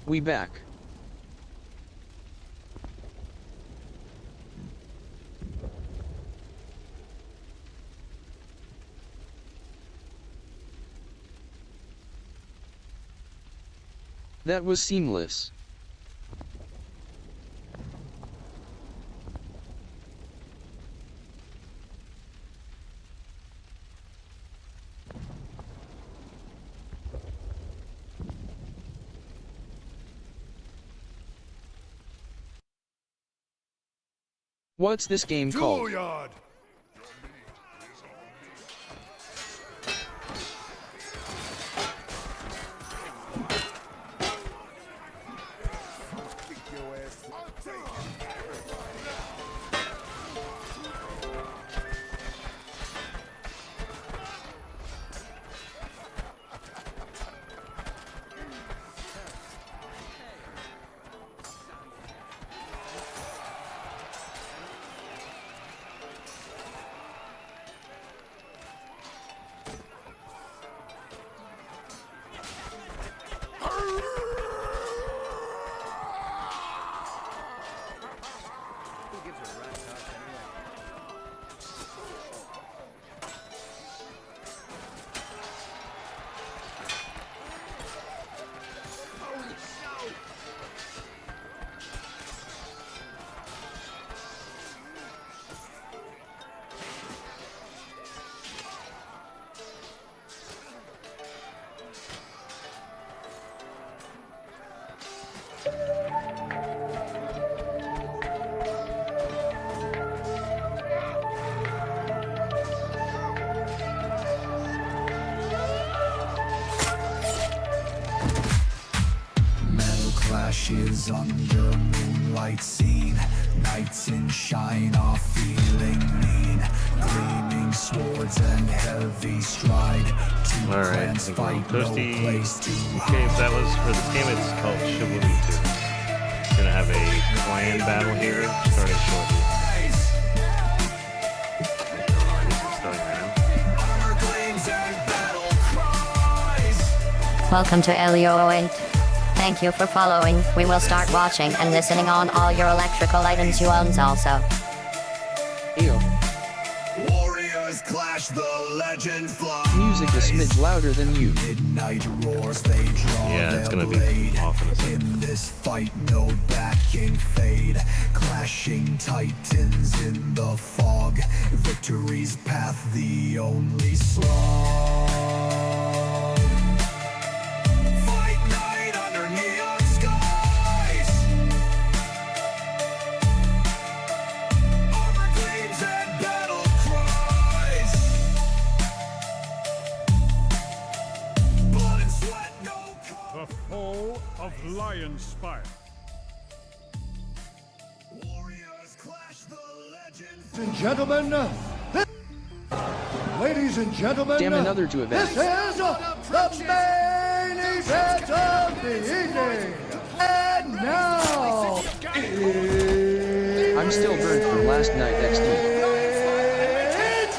We back. That was seamless. What's this game called? Juilliard! Clashes under moonlight scene, knights in shine are feeling mean, gleaming swords and heavy stride. Two clans fight, no place to hide. Okay, that was for this game. It's called Chivalry 2. Gonna have a clan battle here, starting shortly. Welcome to Elio 08. Thank you for following. We will start watching and listening on all your electrical items you own also. Ew. Warriors clash, the legend flies. Music a smidge louder than you. Midnight roars, they draw it's their gonna blade. be off in a second. In this fight, no back can fade. Clashing titans in the fog. Victory's path, the only song. Of Lion Spire. Warriors clash, the legend. Ladies and gentlemen, ladies and gentlemen, Damn another to event. this is the main event of the evening. And now, I'm still burned from last night XD. it's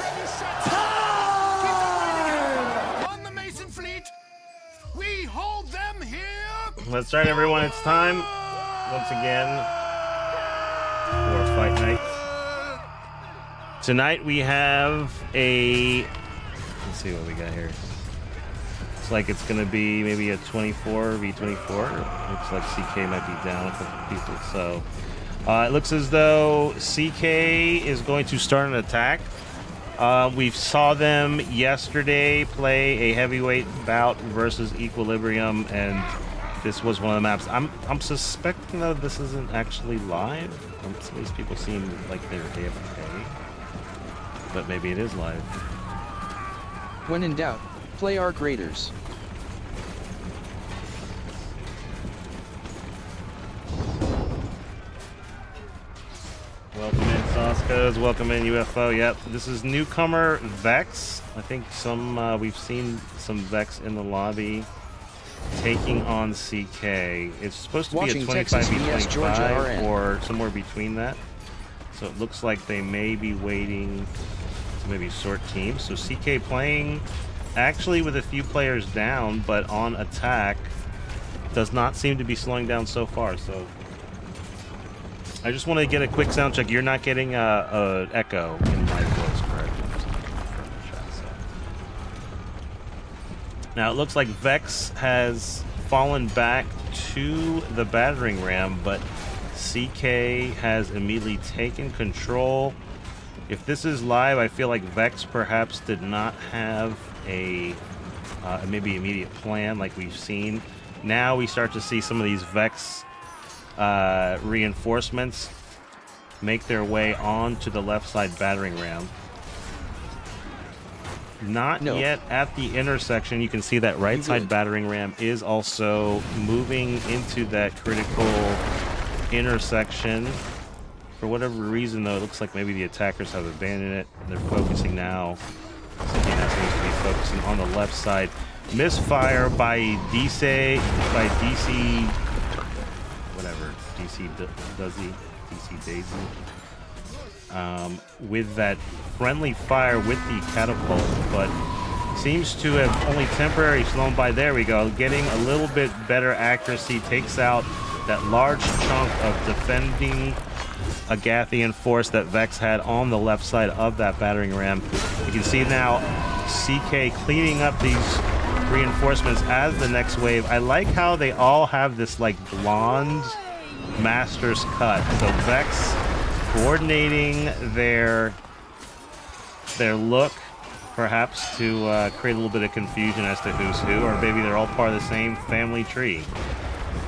time! On the Mason fleet, we hold them here. Let's start, everyone. It's time once again for Fight Night. Tonight we have a. Let's see what we got here. Looks like it's going to be maybe a 24 v24. Looks like CK might be down a couple people. So it looks as though CK is going to start an attack. We saw them yesterday play a heavyweight bout versus Equilibrium, and this was one of the maps. I'm suspecting though this isn't actually live. Some of these people seem like they're AFK, but maybe it is live. When in doubt, play Arc Raiders. Welcome in Soskas, welcome in UFO. Yep, this is newcomer Vex. I think we've seen some Vex in the lobby taking on CK. It's supposed to Watching be a 25 v Texas vs. Georgia 25 RN. or somewhere between that. So it looks like they may be waiting to maybe sort teams. So CK playing actually with a few players down, but on attack. does not seem to be slowing down so far. So I just want to get a quick sound check. You're not getting a echo in my voice, correct? Now it looks like Vex has fallen back to the battering ram, but CK has immediately taken control. If this is live, I feel like Vex perhaps did not have a maybe immediate plan like we've seen. Now we start to see some of these Vex reinforcements make their way onto the left side battering ram. Not yet at the intersection. You can see that right side battering ram is also moving into that critical intersection. For whatever reason, though, it looks like maybe the attackers have abandoned it. They're focusing now. Something that seems to be focusing on the left side. Misfire by DC, whatever, DC Daisy. With that friendly fire with the catapult, but seems to have only temporarily flown by. There we go, getting a little bit better accuracy, takes out that large chunk of defending Agathian force that Vex had on the left side of that battering ram. You can see now CK cleaning up these reinforcements as the next wave. I like how they all have this like blonde master's cut. So Vex coordinating their look, perhaps to create a little bit of confusion as to who's who, or maybe they're all part of the same family tree.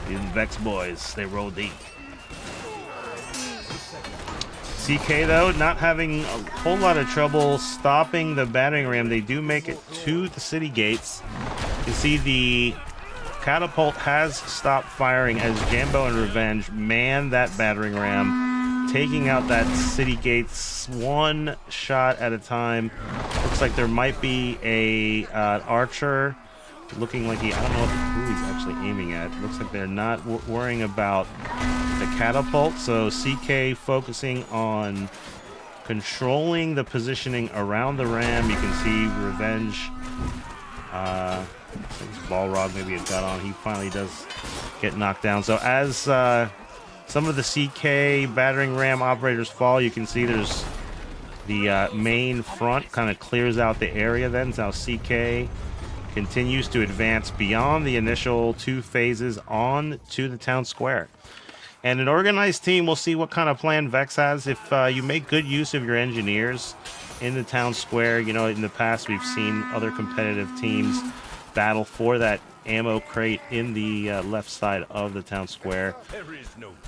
These Vex boys, they roll deep. CK, though, not having a whole lot of trouble stopping the battering ram. They do make it to the city gates. You can see the catapult has stopped firing as Jambo and Revenge man that battering ram, taking out that city gates one shot at a time. Looks like there might be a archer looking like I don't know who he's actually aiming at. Looks like they're not worrying about the catapult. So CK focusing on controlling the positioning around the ram. You can see Revenge. I think it's Balrog maybe it got on. He finally does get knocked down. So as some of the CK battering ram operators fall, you can see there's the main front kind of clears out the area. Then now CK continues to advance beyond the initial two phases on to the town square. And an organized team, we'll see what kind of plan Vex has. If you make good use of your engineers in the town square, you know, in the past we've seen other competitive teams battle for that ammo crate in the left side of the town square.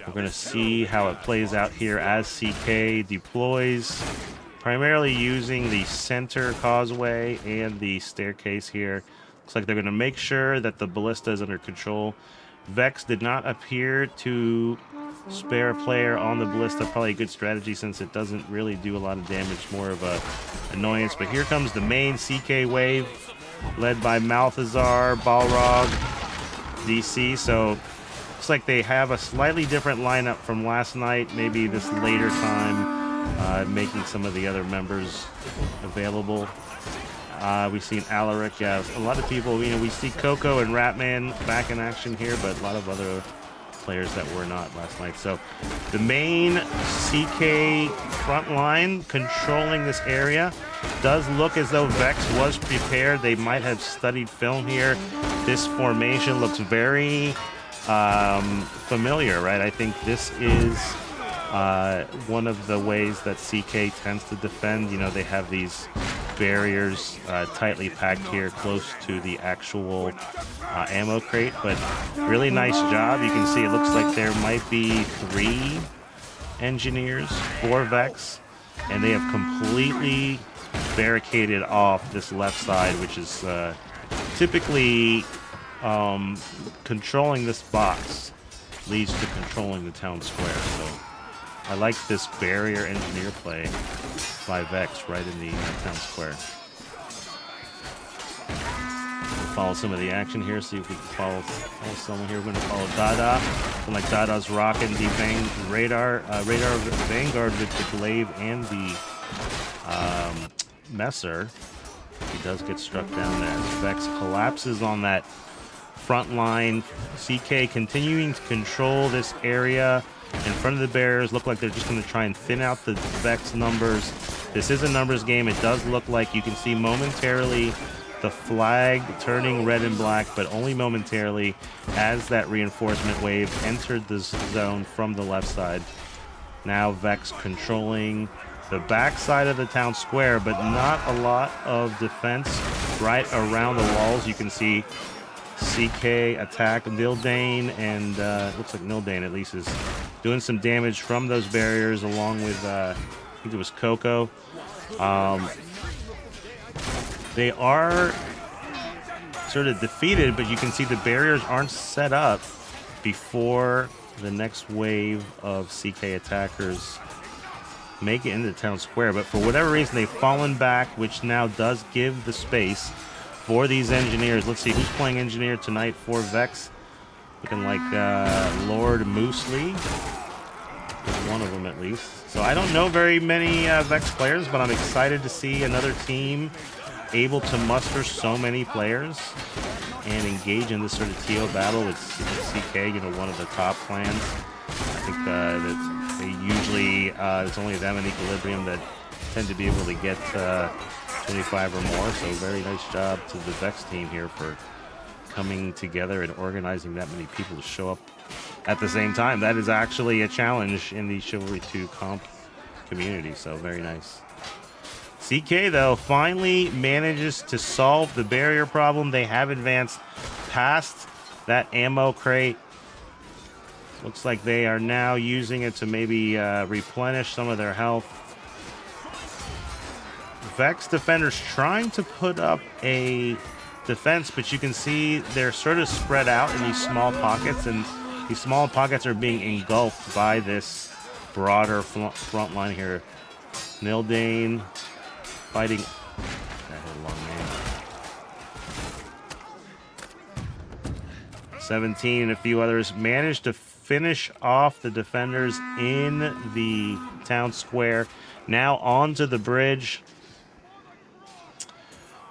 We're going to see how it plays out here as CK deploys, primarily using the center causeway and the staircase here. Looks like they're going to make sure that the ballista is under control. Vex did not appear to spare a player on the ballista. Probably a good strategy since it doesn't really do a lot of damage, more of a annoyance. But here comes the main CK wave, led by Malthazar, Balrog, DC. So looks like they have a slightly different lineup from last night. Maybe this later time, making some of the other members available. We've seen Alaric, a lot of people, you know, we see Coco and Ratman back in action here, but a lot of other players that were not last night. So the main CK front line controlling this area. Does look as though Vex was prepared. They might have studied film here. This formation looks very familiar, right? I think this is one of the ways that CK tends to defend. You know, they have these barriers tightly packed here close to the actual ammo crate, but really nice job. You can see it looks like there might be 3 engineers for Vex, and they have completely barricaded off this left side, which is typically controlling this box leads to controlling the town square. So I like this barrier engineer play by Vex right in the town square. We'll follow some of the action here, see if we can follow someone here. We're going to follow Dada. And like Dada's rocking the radar Vanguard with the glaive and the Messer. He does get struck down there. Vex collapses on that front line. CK continuing to control this area in front of the barriers. Look like they're just going to try and thin out the Vex numbers. This is a numbers game. It does look like you can see momentarily the flag turning red and black, but only momentarily as that reinforcement wave entered the zone from the left side. Now Vex controlling the back side of the town square, but not a lot of defense right around the walls. You can see CK attack Nildane, and it looks like Nildane at least is doing some damage from those barriers along with, I think it was Coco. They are sort of defeated, but you can see the barriers aren't set up before the next wave of CK attackers make it into town square. But for whatever reason, they've fallen back, which now does give the space for these engineers. Let's see who's playing engineer tonight for Vex. Looking like Lord Moosley. One of them at least. So I don't know very many Vex players, but I'm excited to see another team able to muster so many players and engage in this sort of TO battle with CK, you know, one of the top clans. I think that they usually, it's only them in Equilibrium that tend to be able to get 25 or more, so very nice job to the Vex team here for coming together and organizing that many people to show up at the same time. That is actually a challenge in the Chivalry 2 comp community, so very nice. CK, though, finally manages to solve the barrier problem. They have advanced past that ammo crate. Looks like they are now using it to maybe replenish some of their health. Vex defenders trying to put up a defense, but you can see they're sort of spread out in these small pockets, and these small pockets are being engulfed by this broader front line here. Nildane fighting. That had a long name. 17 and a few others managed to finish off the defenders in the town square. Now onto the bridge.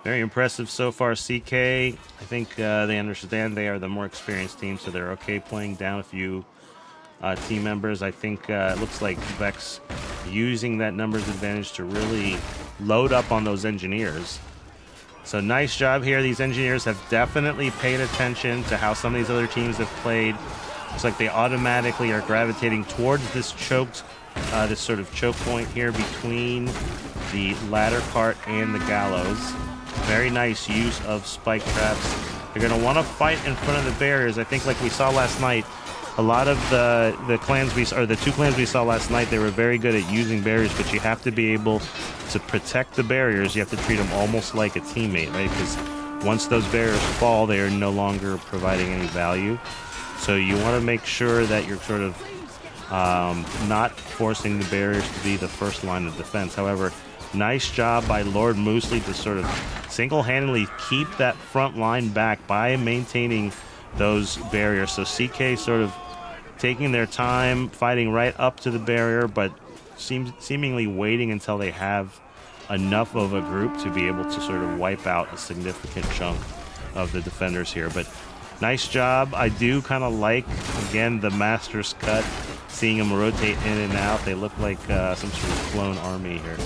Very impressive so far, CK. I think they understand they are the more experienced team, so they're okay playing down a few team members. I think it looks like Vex using that numbers advantage to really load up on those engineers. So nice job here. These engineers have definitely paid attention to how some of these other teams have played. Looks like they automatically are gravitating towards this choked, this sort of choke point here between the ladder cart and the gallows. Very nice use of spike traps. They're going to want to fight in front of the barriers. I think like we saw last night, a lot of the clans we saw, or the two clans we saw last night, they were very good at using barriers, but you have to be able to protect the barriers. You have to treat them almost like a teammate, right? Because once those barriers fall, they are no longer providing any value. So you want to make sure that you're sort of not forcing the barriers to be the first line of defense. However, nice job by Lord Moosley to sort of single-handedly keep that front line back by maintaining those barriers. So CK sort of taking their time, fighting right up to the barrier, but seemingly waiting until they have enough of a group to be able to sort of wipe out a significant chunk of the defenders here. But nice job. I do kind of like, again, the Master's Cut, seeing them rotate in and out. They look like some sort of clone army here.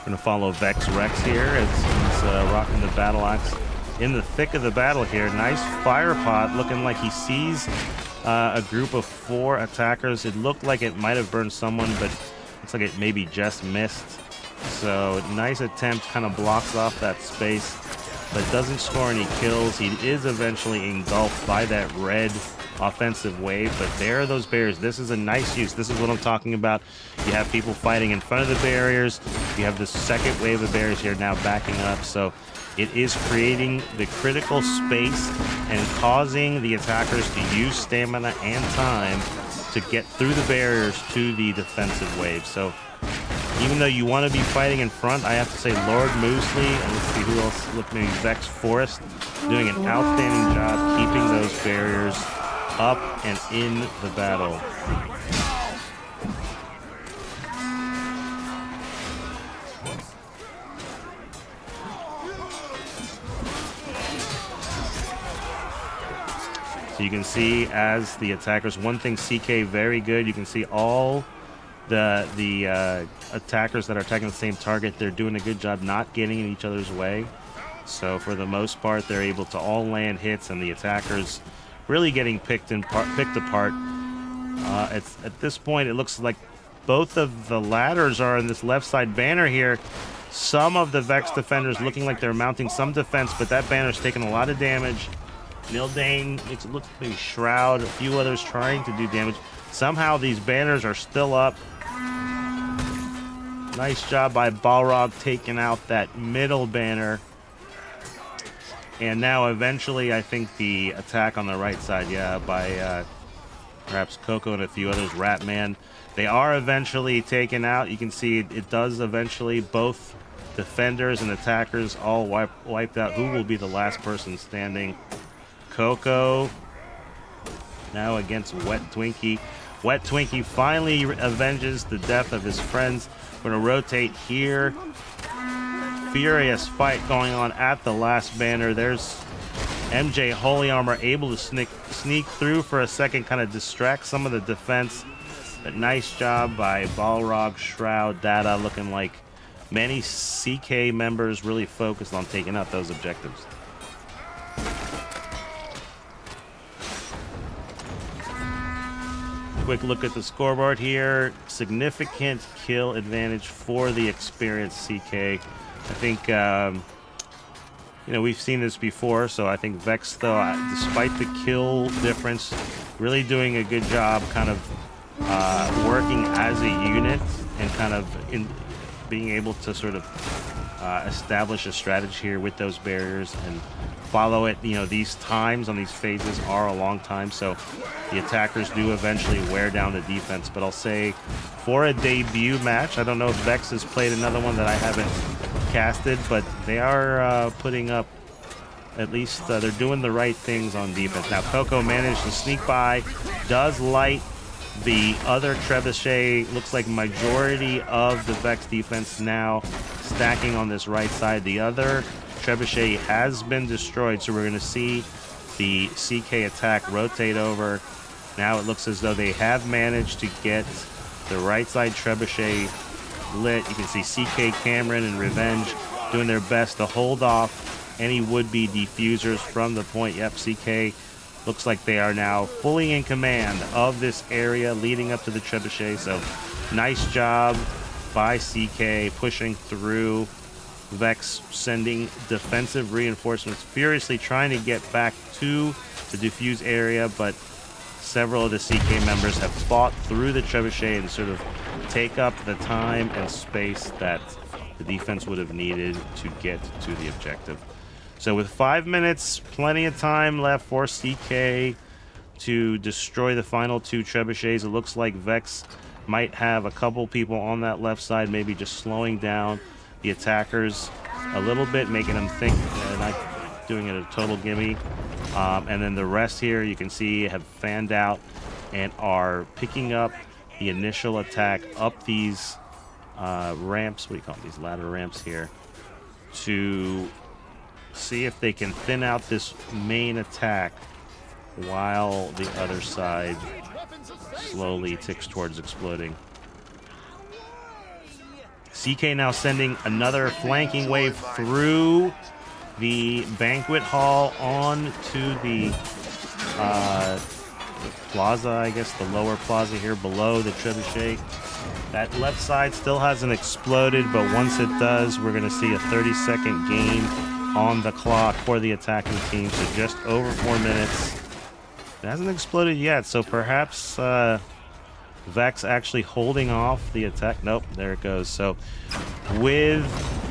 Going to follow Vex Rex here as he's rocking the battle axe in the thick of the battle here. Nice fire pot, looking like he sees a group of 4 attackers. It looked like it might have burned someone, but looks like it maybe just missed. So nice attempt, kind of blocks off that space, but doesn't score any kills. He is eventually engulfed by that red offensive wave, but there are those barriers. This is a nice use. This is what I'm talking about. You have people fighting in front of the barriers. You have the second wave of barriers here now backing up. So it is creating the critical space and causing the attackers to use stamina and time to get through the barriers to the defensive wave. So even though you want to be fighting in front, I have to say Lord Moosley, and let's see who else, look, maybe Vex Forest, doing an outstanding job keeping those barriers up and in the battle. So you can see as the attackers, one thing CK very good, you can see all the attackers that are attacking the same target, they're doing a good job not getting in each other's way. So for the most part, they're able to all land hits, and the attackers really getting picked apart. At this point, it looks like both of the ladders are in this left side banner here. Some of the Vex defenders looking like they're mounting some defense, but that banner's taking a lot of damage. Nildane, it looks like Shroud, a few others trying to do damage. Somehow these banners are still up. Nice job by Balrog taking out that middle banner. And now eventually I think the attack on the right side, yeah, by perhaps Coco and a few others, Ratman, they are eventually taken out. You can see it does eventually, both defenders and attackers all wiped out. Who will be the last person standing? Coco now against Wet Twinkie. Wet Twinkie finally avenges the death of his friends. We're going to rotate here. Furious fight going on at the last banner. There's MJ Holy Armor able to sneak through for a second, kind of distract some of the defense. But nice job by Balrog, Shroud, Data, looking like many CK members really focused on taking out those objectives. Quick look at the scoreboard here. Significant kill advantage for the experienced CK. I think, you know, we've seen this before, so I think Vex, though, despite the kill difference, really doing a good job kind of working as a unit and kind of being able to sort of establish a strategy here with those barriers and follow it. You know, these times on these phases are a long time, so the attackers do eventually wear down the defense. But I'll say for a debut match, I don't know if Vex has played another one that I haven't casted, but they are putting up, at least they're doing the right things on defense. Now Coco managed to sneak by, does light the other trebuchet. Looks like majority of the Vex defense now stacking on this right side. The other trebuchet has been destroyed, so we're going to see the CK attack rotate over. Now it looks as though they have managed to get the right side trebuchet lit. You can see CK, Cameron, and Revenge doing their best to hold off any would-be defusers from the point. Yep, CK looks like they are now fully in command of this area leading up to the trebuchet. So nice job by CK pushing through. Vex sending defensive reinforcements, furiously trying to get back to the defuse area, but several of the CK members have fought through the trebuchet and sort of take up the time and space that the defense would have needed to get to the objective. So with 5 minutes, plenty of time left for CK to destroy the final 2 trebuchets. It looks like Vex might have a couple people on that left side, maybe just slowing down the attackers a little bit, making them think they're not doing it a total gimme. And then the rest here, you can see, have fanned out and are picking up the initial attack up these ramps, what do you call them, these ladder ramps here, to see if they can thin out this main attack while the other side slowly ticks towards exploding. CK now sending another flanking wave through the banquet hall on to the plaza, I guess, the lower plaza here below the trebuchet. That left side still hasn't exploded, but once it does, we're going to see a 30-second gain on the clock for the attacking team. So just over 4 minutes. It hasn't exploded yet, so perhaps Vex actually holding off the attack. Nope, there it goes. So with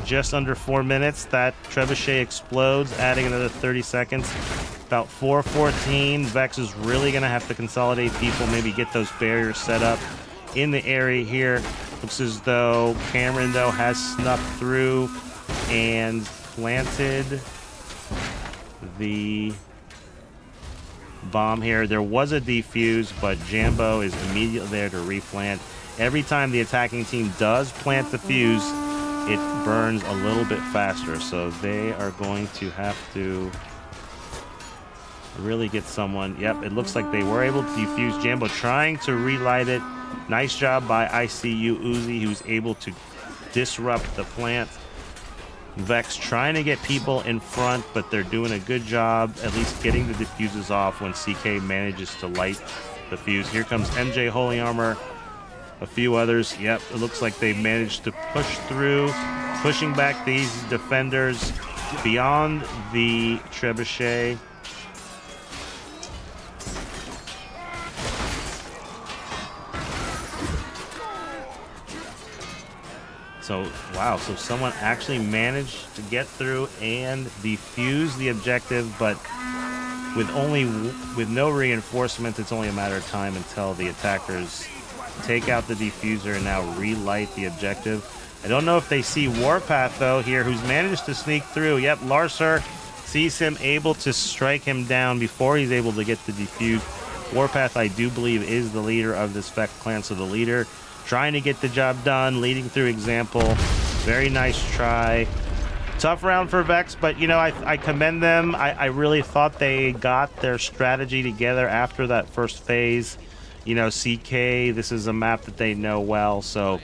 just under 4 minutes, that trebuchet explodes, adding another 30 seconds. About 4:14, Vex is really going to have to consolidate people, maybe get those barriers set up in the area here. Looks as though Cameron, though, has snuck through and planted the bomb here. There was a defuse, but Jambo is immediately there to replant. Every time the attacking team does plant the fuse, it burns a little bit faster, so they are going to have to really get someone. Yep, it looks like they were able to defuse. Jambo trying to relight it. Nice job by ICU Uzi, who's able to disrupt the plant. Vex trying to get people in front, but they're doing a good job at least getting the diffuses off when CK manages to light the fuse. Here comes MJ Holy Armor, a few others. Yep, it looks like they managed to push through, pushing back these defenders beyond the trebuchet. So, wow, so someone actually managed to get through and defuse the objective, but with no reinforcements, it's only a matter of time until the attackers take out the diffuser and now relight the objective. I don't know if they see Warpath, though, here, who's managed to sneak through. Yep, Larser sees him, able to strike him down before he's able to get the defuse. Warpath, I do believe, is the leader of this Vex clan, so the leader trying to get the job done, leading through example. Very nice try. Tough round for Vex, but, you know, I commend them. I really thought they got their strategy together after that first phase. You know, CK, this is a map that they know well, so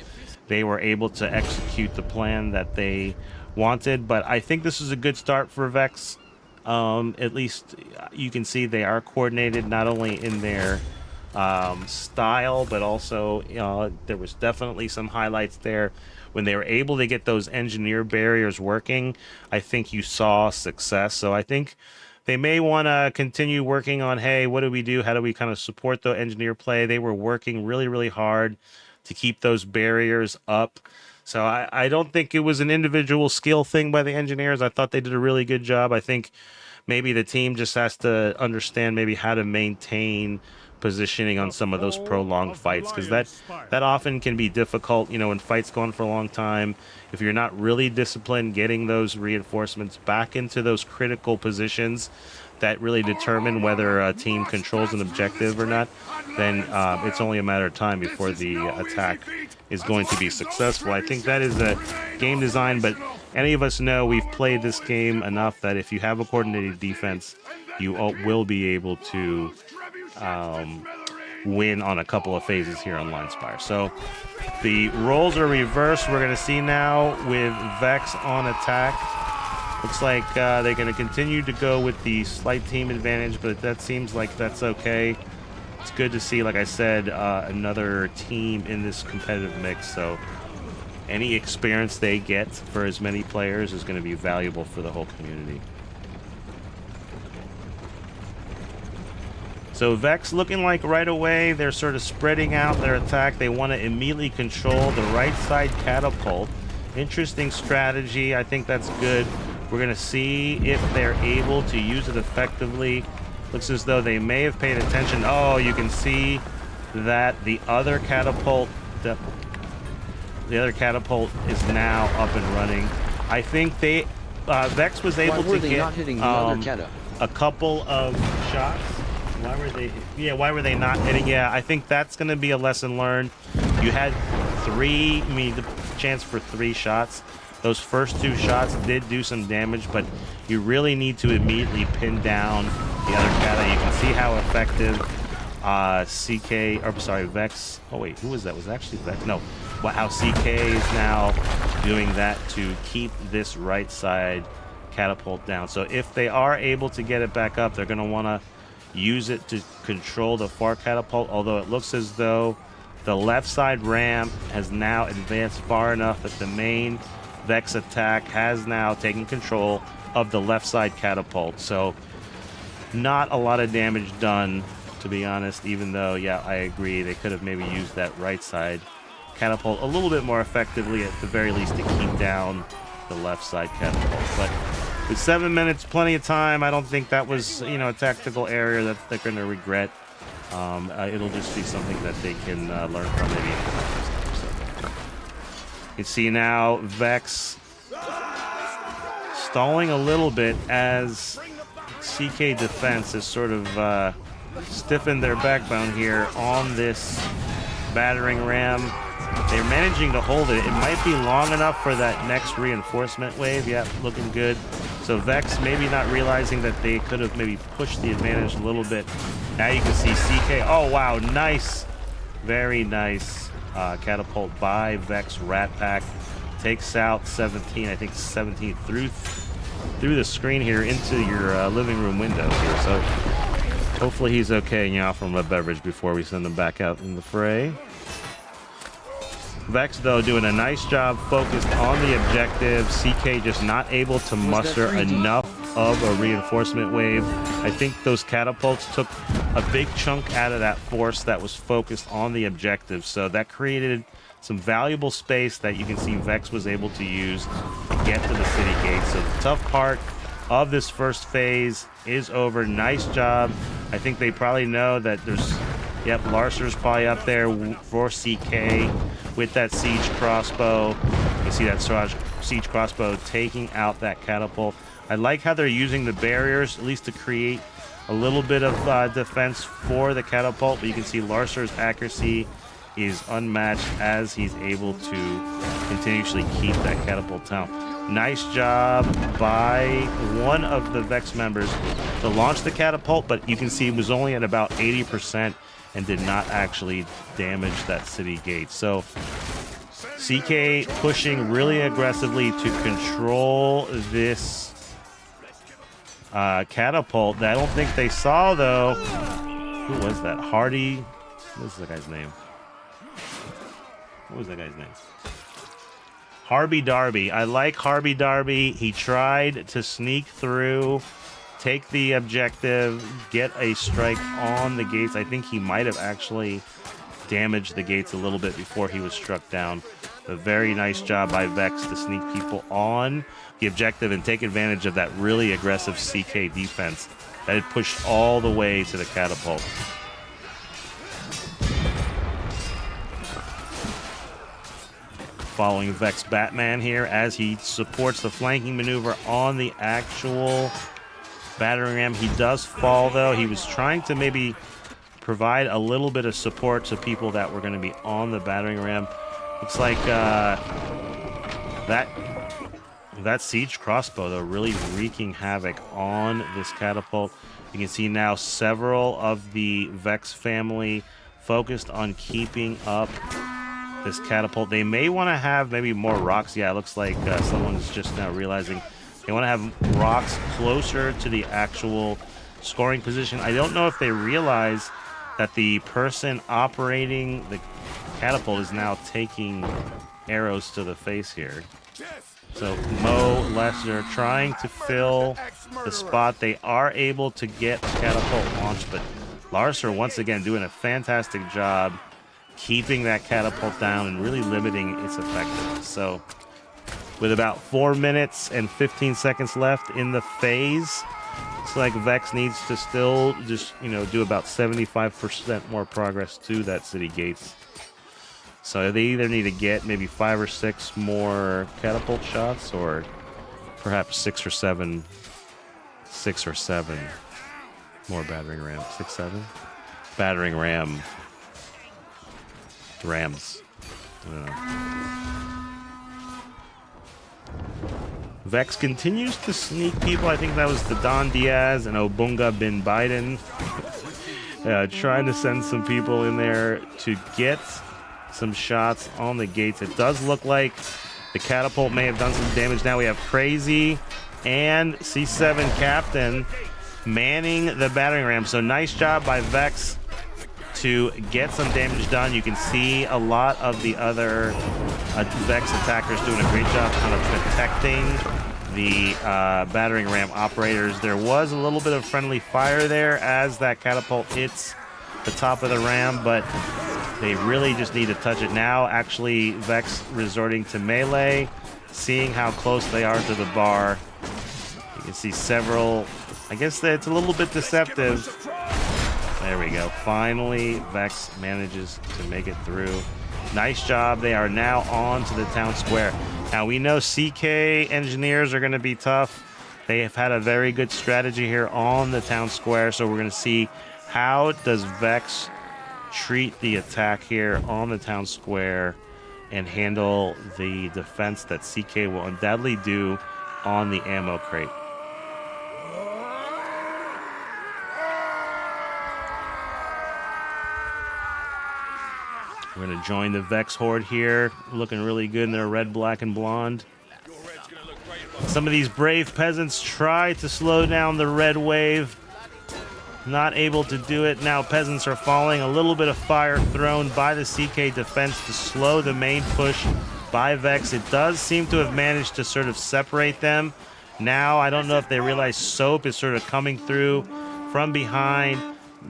they were able to execute the plan that they wanted. But I think this is a good start for Vex. At least you can see they are coordinated, not only in their style, but also there was definitely some highlights there when they were able to get those engineer barriers working. I think you saw success, so I think they may want to continue working on, hey, what do we do, how do we kind of support the engineer play. They were working really hard to keep those barriers up, so I don't think it was an individual skill thing by the engineers. I thought they did a really good job. I think maybe the team just has to understand maybe how to maintain positioning on some of those prolonged fights, because that often can be difficult, you know, when fights go on for a long time. If you're not really disciplined, getting those reinforcements back into those critical positions that really determine whether a team controls an objective or not, then it's only a matter of time before the attack is going to be successful. I think that is a game design, but any of us know, we've played this game enough that if you have a coordinated defense, you will be able to win on a couple of phases here on Line Spire. So the roles are reversed. We're going to see now with Vex on attack. Looks like they're going to continue to go with the slight team advantage, but that seems like that's okay. It's good to see, like I said, another team in this competitive mix. So any experience they get for as many players is going to be valuable for the whole community. So Vex looking like right away they're sort of spreading out their attack. They want to immediately control the right side catapult. Interesting strategy. I think that's good. We're going to see if they're able to use it effectively. Looks as though they may have paid attention. Oh, you can see that the other catapult, the other catapult is now up and running. I think they Vex was able to get a couple of shots. Why were they not hitting? Yeah, I think that's going to be a lesson learned. You had the chance for 3 shots. Those first 2 shots did do some damage, but you really need to immediately pin down the other kata. You can see how effective Vex. Oh wait, who was that? Was it actually Vex? No. Well, how CK is now doing that to keep this right side catapult down. So if they are able to get it back up, they're going to want to use it to control the far catapult, although it looks as though the left side ramp has now advanced far enough that the main Vex attack has now taken control of the left side catapult. So not a lot of damage done, to be honest, even though, yeah, I agree, they could have maybe used that right side catapult a little bit more effectively, at the very least, to keep down the left side catapult. But with 7 minutes, plenty of time. I don't think that was, you know, a tactical error that they're going to regret. It'll just be something that they can learn from maybe. So you see now Vex stalling a little bit as CK defense has sort of stiffened their backbone here on this battering ram. They're managing to hold it. It might be long enough for that next reinforcement wave. Yeah, looking good. So Vex maybe not realizing that they could have maybe pushed the advantage a little bit. Now you can see CK. Oh, wow. Nice. Very nice catapult by Vex Rat Pack. Takes out 17. I think 17 through the screen here into your living room window here. So hopefully he's okay. You know, from a beverage before we send him back out in the fray. Vex, though, doing a nice job focused on the objective. CK just not able to muster enough of a reinforcement wave. I think those catapults took a big chunk out of that force that was focused on the objective. So that created some valuable space that you can see Vex was able to use to get to the city gate. So the tough part of this first phase is over. Nice job. I think they probably know that there's... Yep, Larcer's probably up there for CK with that siege crossbow. You see that siege crossbow taking out that catapult. I like how they're using the barriers, at least to create a little bit of defense for the catapult. But you can see Larcer's accuracy is unmatched as he's able to continuously keep that catapult down. Nice job by one of the Vex members to launch the catapult, but you can see it was only at about 80%. And did not actually damage that city gate. So CK pushing really aggressively to control this catapult that I don't think they saw, though. Who was that? Hardy? What was the guy's name? What was that guy's name? Harby Darby. I like Harby Darby. He tried to sneak through, take the objective, get a strike on the gates. I think he might have actually damaged the gates a little bit before he was struck down. A very nice job by Vex to sneak people on the objective and take advantage of that really aggressive CK defense that had pushed all the way to the catapult. Following Vex Batman here as he supports the flanking maneuver on the actual battering ram. He does fall, though. He was trying to maybe provide a little bit of support to people that were going to be on the battering ram. Looks like that siege crossbow, though, really wreaking havoc on this catapult. You can see now several of the Vex family focused on keeping up this catapult. They may want to have maybe more rocks. Yeah, it looks like someone's just now realizing they want to have rocks closer to the actual scoring position. I don't know if they realize that the person operating the catapult is now taking arrows to the face here. So Mo, Lesnar trying to fill the spot. They are able to get the catapult launched, but Larcer once again doing a fantastic job keeping that catapult down and really limiting its effectiveness. So with about 4 minutes and 15 seconds left in the phase, looks like Vex needs to still just, do about 75% more progress to that city gates. So they either need to get maybe 5 or 6 more catapult shots, or perhaps 6 or 7 more battering rams. 6, 7? Battering rams. I don't know. Vex continues to sneak people. I think that was the Don Diaz and Obunga bin Biden. Trying to send some people in there to get some shots on the gates. It does look like the catapult may have done some damage. Now we have Crazy and C7 Captain manning the battering ram. So nice job by Vex to get some damage done. You can see a lot of the other Vex attackers doing a great job kind of protecting the battering ram operators. There was a little bit of friendly fire there as that catapult hits the top of the ram, but they really just need to touch it now. Actually, Vex resorting to melee, seeing how close they are to the bar. You can see several. I guess that it's a little bit deceptive. There we go. Finally, Vex manages to make it through. Nice job. They are now on to the town square. Now, we know CK engineers are going to be tough. They have had a very good strategy here on the town square, so we're going to see how does Vex treat the attack here on the town square and handle the defense that CK will undoubtedly do on the ammo crate. We're going to join the Vex horde here, looking really good in their red, black, and blonde. Some of these brave peasants try to slow down the red wave. Not able to do it. Now peasants are falling. A little bit of fire thrown by the CK defense to slow the main push by Vex. It does seem to have managed to sort of separate them. Now, I don't know if they realize Soap is sort of coming through from behind,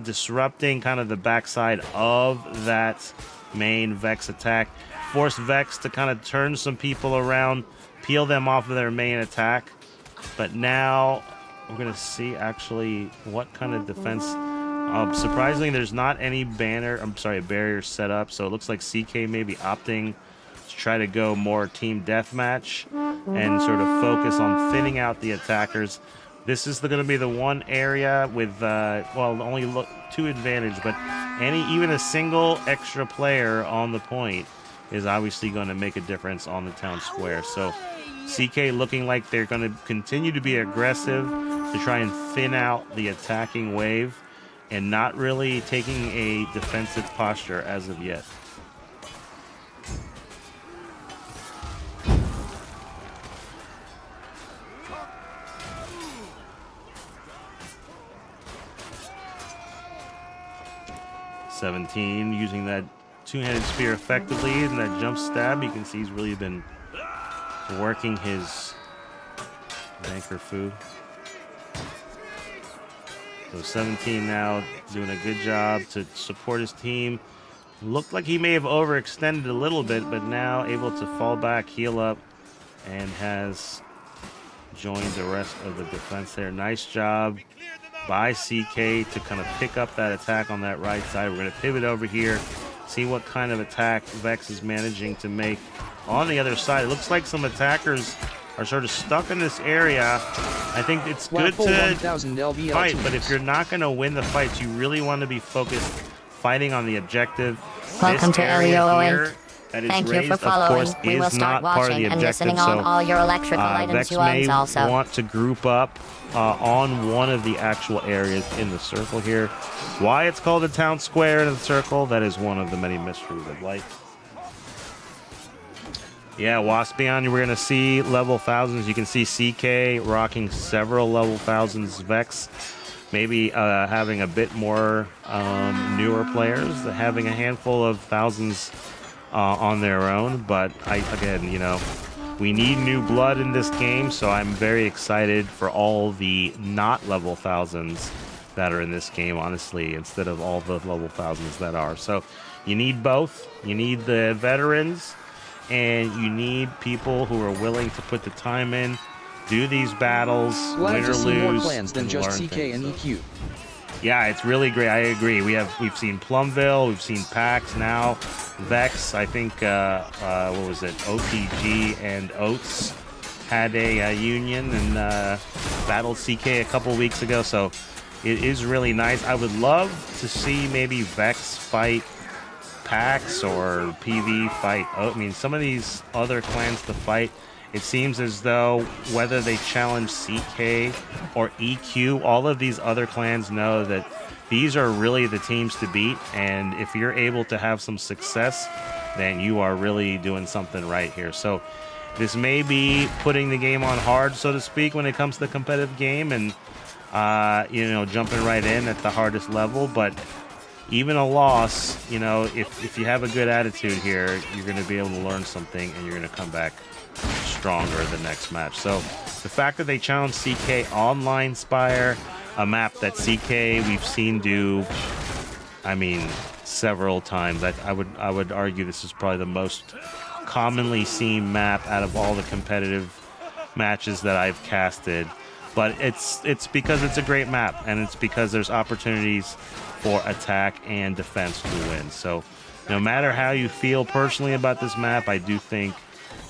disrupting kind of the backside of that main Vex attack. Force Vex to kind of turn some people around, peel them off of their main attack. But now we're going to see actually what kind of defense. Surprisingly, there's not any barrier set up. So it looks like CK may be opting to try to go more team deathmatch and sort of focus on thinning out the attackers. This is going to be the one area with, well, only 2 advantage, but even a single extra player on the point is obviously going to make a difference on the town square. So CK looking like they're going to continue to be aggressive to try and thin out the attacking wave and not really taking a defensive posture as of yet. $17 using that two-handed spear effectively and that jump stab. You can see he's really been working his banker food. So 17 now doing a good job to support his team. Looked like he may have overextended a little bit, but now able to fall back, heal up, and has joined the rest of the defense there. Nice job by CK to kind of pick up that attack on that right side. We're going to pivot over here, see what kind of attack Vex is managing to make on the other side. It looks like some attackers are sort of stuck in this area. I think it's good to fight, but if you're not going to win the fights, you really want to be focused fighting on the objective. Welcome to Area 08. Thank you for following. We will start watching and listening on all your electrical items Vex you own also. may want to group up on one of the actual areas in the circle here. Why it's called a town square in the circle, that is one of the many mysteries of life. Yeah, Waspion, we're going to see level thousands. You can see CK rocking several level thousands. Vex maybe having a bit more newer players, having a handful of thousands on their own. But again, you know, we need new blood in this game, so I'm very excited for all the not level thousands that are in this game, honestly, instead of all the level thousands that are. So you need both. You need the veterans, and you need people who are willing to put the time in, do these battles, win or lose. More clans than just CK and EQ. Yeah, it's really great. I agree. We've seen Plumville, we've seen PAX, now Vex. I think what was it? OTG and Oats had a union and battled CK a couple weeks ago. So it is really nice. I would love to see maybe Vex fight PAX or PV fight. I mean, some of these other clans to fight. It seems as though whether they challenge CK or EQ, all of these other clans know that these are really the teams to beat. And if you're able to have some success, then you are really doing something right here. So this may be putting the game on hard, so to speak, when it comes to the competitive game and, you know, jumping right in at the hardest level. But even a loss, you know, if you have a good attitude here, you're going to be able to learn something and you're going to come back stronger the next match. So the fact that they challenged CK Online Spire, a map that CK we've seen do, I mean, several times. I would argue this is probably the most commonly seen map out of all the competitive matches that I've casted. But it's because it's a great map, and it's because there's opportunities for attack and defense to win. So no matter how you feel personally about this map, I do think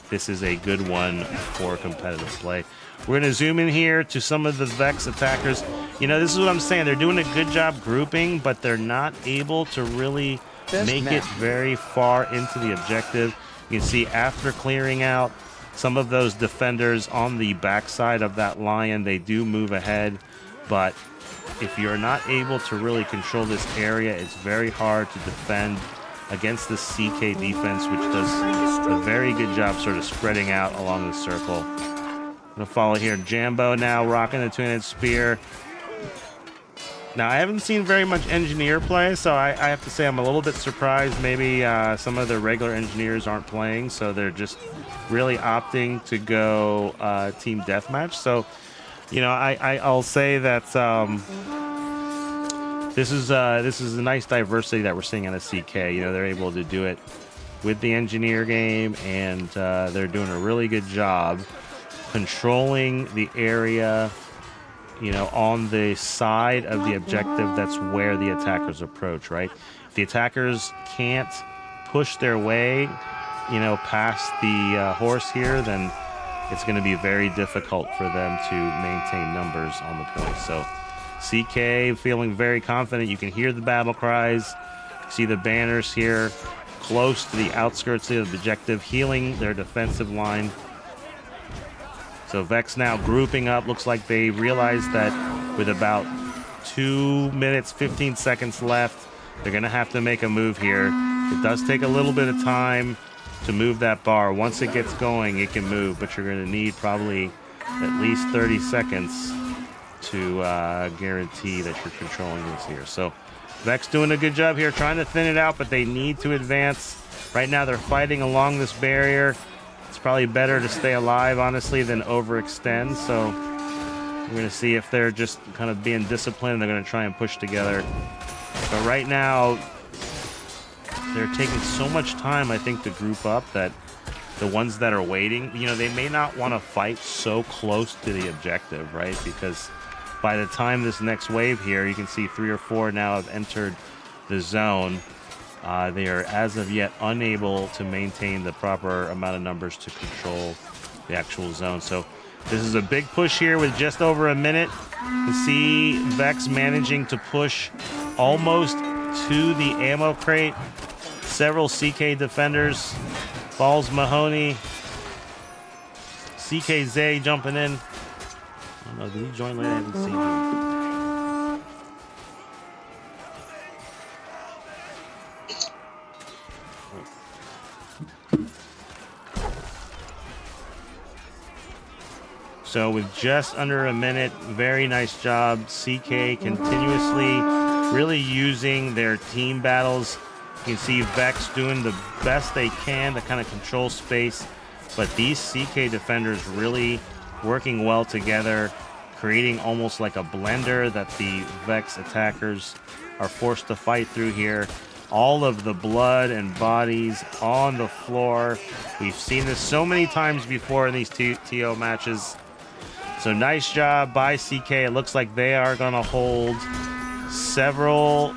this is a good one for competitive play. We're going to zoom in here to some of the Vex attackers. You know, this is what I'm saying. They're doing a good job grouping, but they're not able to really make it very far into the objective. You can see after clearing out some of those defenders on the backside of that lion, they do move ahead. But if you're not able to really control this area, it's very hard to defend against the CK defense, which does a very good job sort of spreading out along the circle. I'm going to follow here. Jambo now rocking the two-handed spear. Now, I haven't seen very much engineer play, so I have to say I'm a little bit surprised. Maybe some of the regular engineers aren't playing, so they're just really opting to go team deathmatch. So, you know, I'll say that this is a nice diversity that we're seeing on a CK. You know, they're able to do it with the engineer game, and they're doing a really good job controlling the area, you know, on the side of the objective. That's where the attackers approach, right? If the attackers can't push their way, you know, past the horse here, then it's going to be very difficult for them to maintain numbers on the point. So CK feeling very confident. You can hear the battle cries, see the banners here close to the outskirts of the objective, healing their defensive line. So Vex now grouping up. Looks like they realized that with about 2 minutes, 15 seconds left, they're going to have to make a move here. It does take a little bit of time to move that bar. Once it gets going, it can move, but you're going to need probably at least 30 seconds to guarantee that you're controlling this here. So Vex doing a good job here, trying to thin it out, but they need to advance. Right now they're fighting along this barrier. It's probably better to stay alive, honestly, than overextend. So we're going to see if they're just kind of being disciplined. They're going to try and push together. But right now, they're taking so much time, I think, to group up that the ones that are waiting, you know, they may not want to fight so close to the objective, right? Because by the time this next wave here, you can see 3 or 4 now have entered the zone. They are, as of yet, unable to maintain the proper amount of numbers to control the actual zone. So this is a big push here with just over a minute. You can see Vex managing to push almost to the ammo crate. Several CK defenders. Balls Mahoney. CK Zay jumping in. I don't know, did he join late? I haven't seen him. So with just under a minute, very nice job. CK continuously really using their team battles. You can see Vex doing the best they can to kind of control space, but these CK defenders really working well together, creating almost like a blender that the Vex attackers are forced to fight through here. All of the blood and bodies on the floor. We've seen this so many times before in these TO matches. So nice job by CK. It looks like they are going to hold several.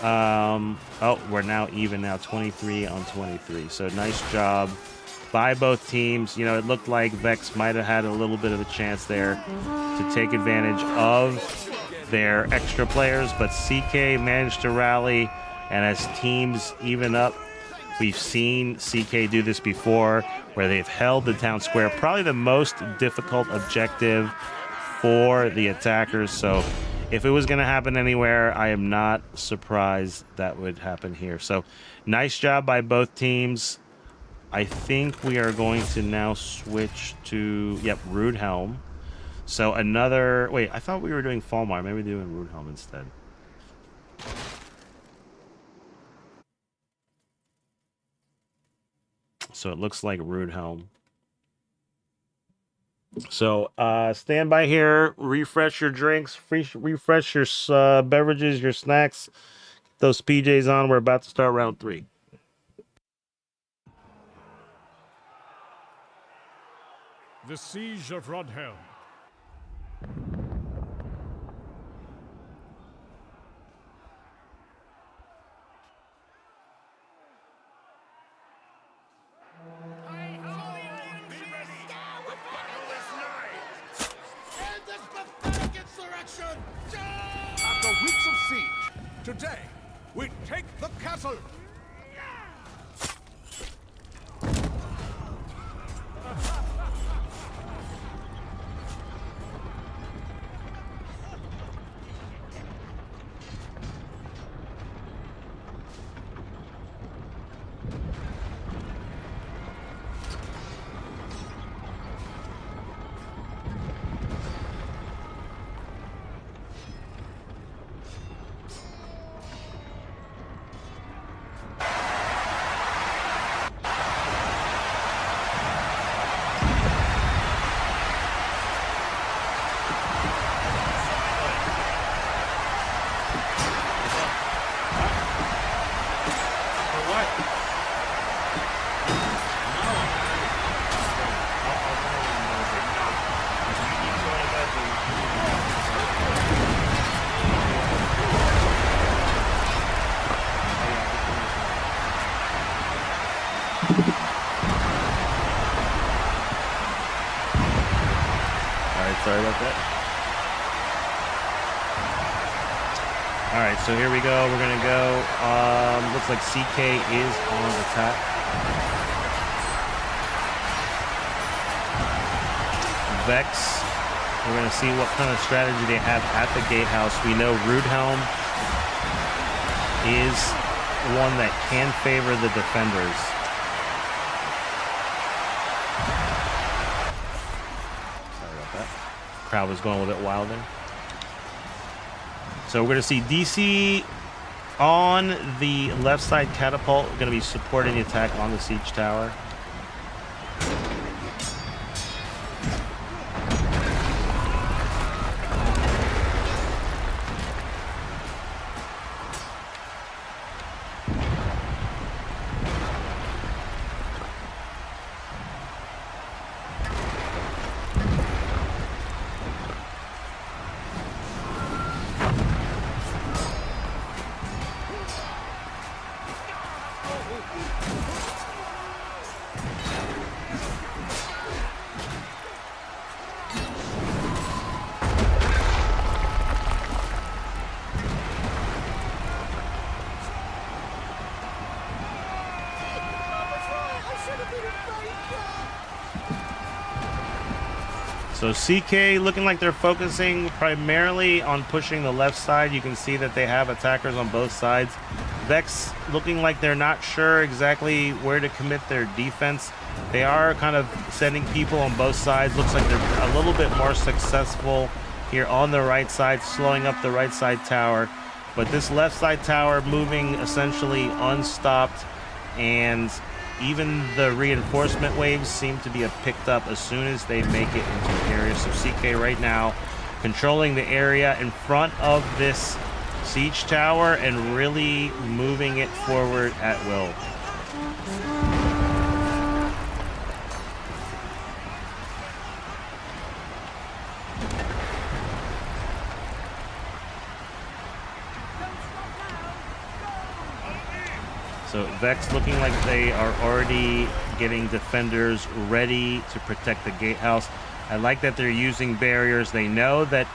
Oh, we're now even now, 23 on 23. So nice job by both teams. You know, it looked like Vex might have had a little bit of a chance there to take advantage of their extra players, but CK managed to rally, and as teams even up, we've seen CK do this before, where they've held the town square, probably the most difficult objective for the attackers. So if it was going to happen anywhere, I am not surprised that would happen here. So nice job by both teams. I think we are going to now switch to, yep, Rude Helm. So another, wait, I thought we were doing Falmar. Maybe we're doing Rude Helm instead. So it looks like Rude Helm. So stand by here, refresh your drinks, refresh your beverages, your snacks. Get those PJs on. We're about to start round 3. The Siege of Rodhelm. Today, we take the castle. Sorry about that. Alright, so here we go. We're going to go. Looks like CK is on the top. Vex. We're going to see what kind of strategy they have at the gatehouse. We know Rudehelm is one that can favor the defenders. Crowd was going a little bit wild there. So we're going to see DC on the left side catapult, going to be supporting the attack on the siege tower. So CK looking like they're focusing primarily on pushing the left side. You can see that they have attackers on both sides. Vex looking like they're not sure exactly where to commit their defense. They are kind of sending people on both sides. Looks like they're a little bit more successful here on the right side, slowing up the right side tower. But this left side tower moving essentially unstopped, and even the reinforcement waves seem to be picked up as soon as they make it into the area. So CK right now controlling the area in front of this siege tower and really moving it forward at will. So Vex looking like they are already getting defenders ready to protect the gatehouse. I like that they're using barriers. They know that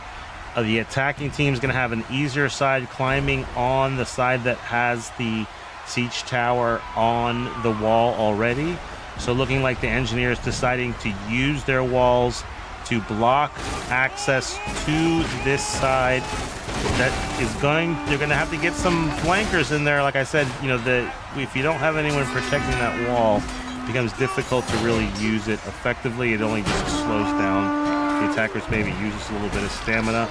the attacking team is going to have an easier side, climbing on the side that has the siege tower on the wall already. So looking like the engineers deciding to use their walls to block access to this side. That is they're going to have to get some flankers in there. Like I said, you know, if you don't have anyone protecting that wall, it becomes difficult to really use it effectively. It only just slows down the attackers, maybe uses a little bit of stamina.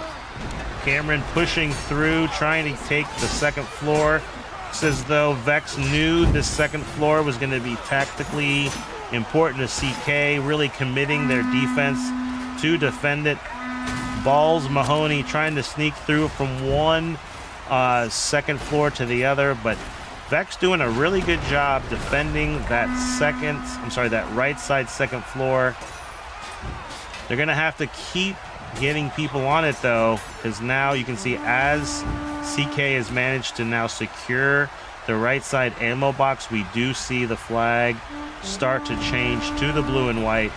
Cameron pushing through, trying to take the second floor. It's as though Vex knew this second floor was going to be tactically important to CK, really committing their defense to defend it. Balls Mahoney trying to sneak through from one second floor to the other, but Vex doing a really good job defending that that right side second floor. They're gonna have to keep getting people on it though, because now you can see as CK has managed to now secure the right side ammo box, we do see the flag start to change to the blue and white.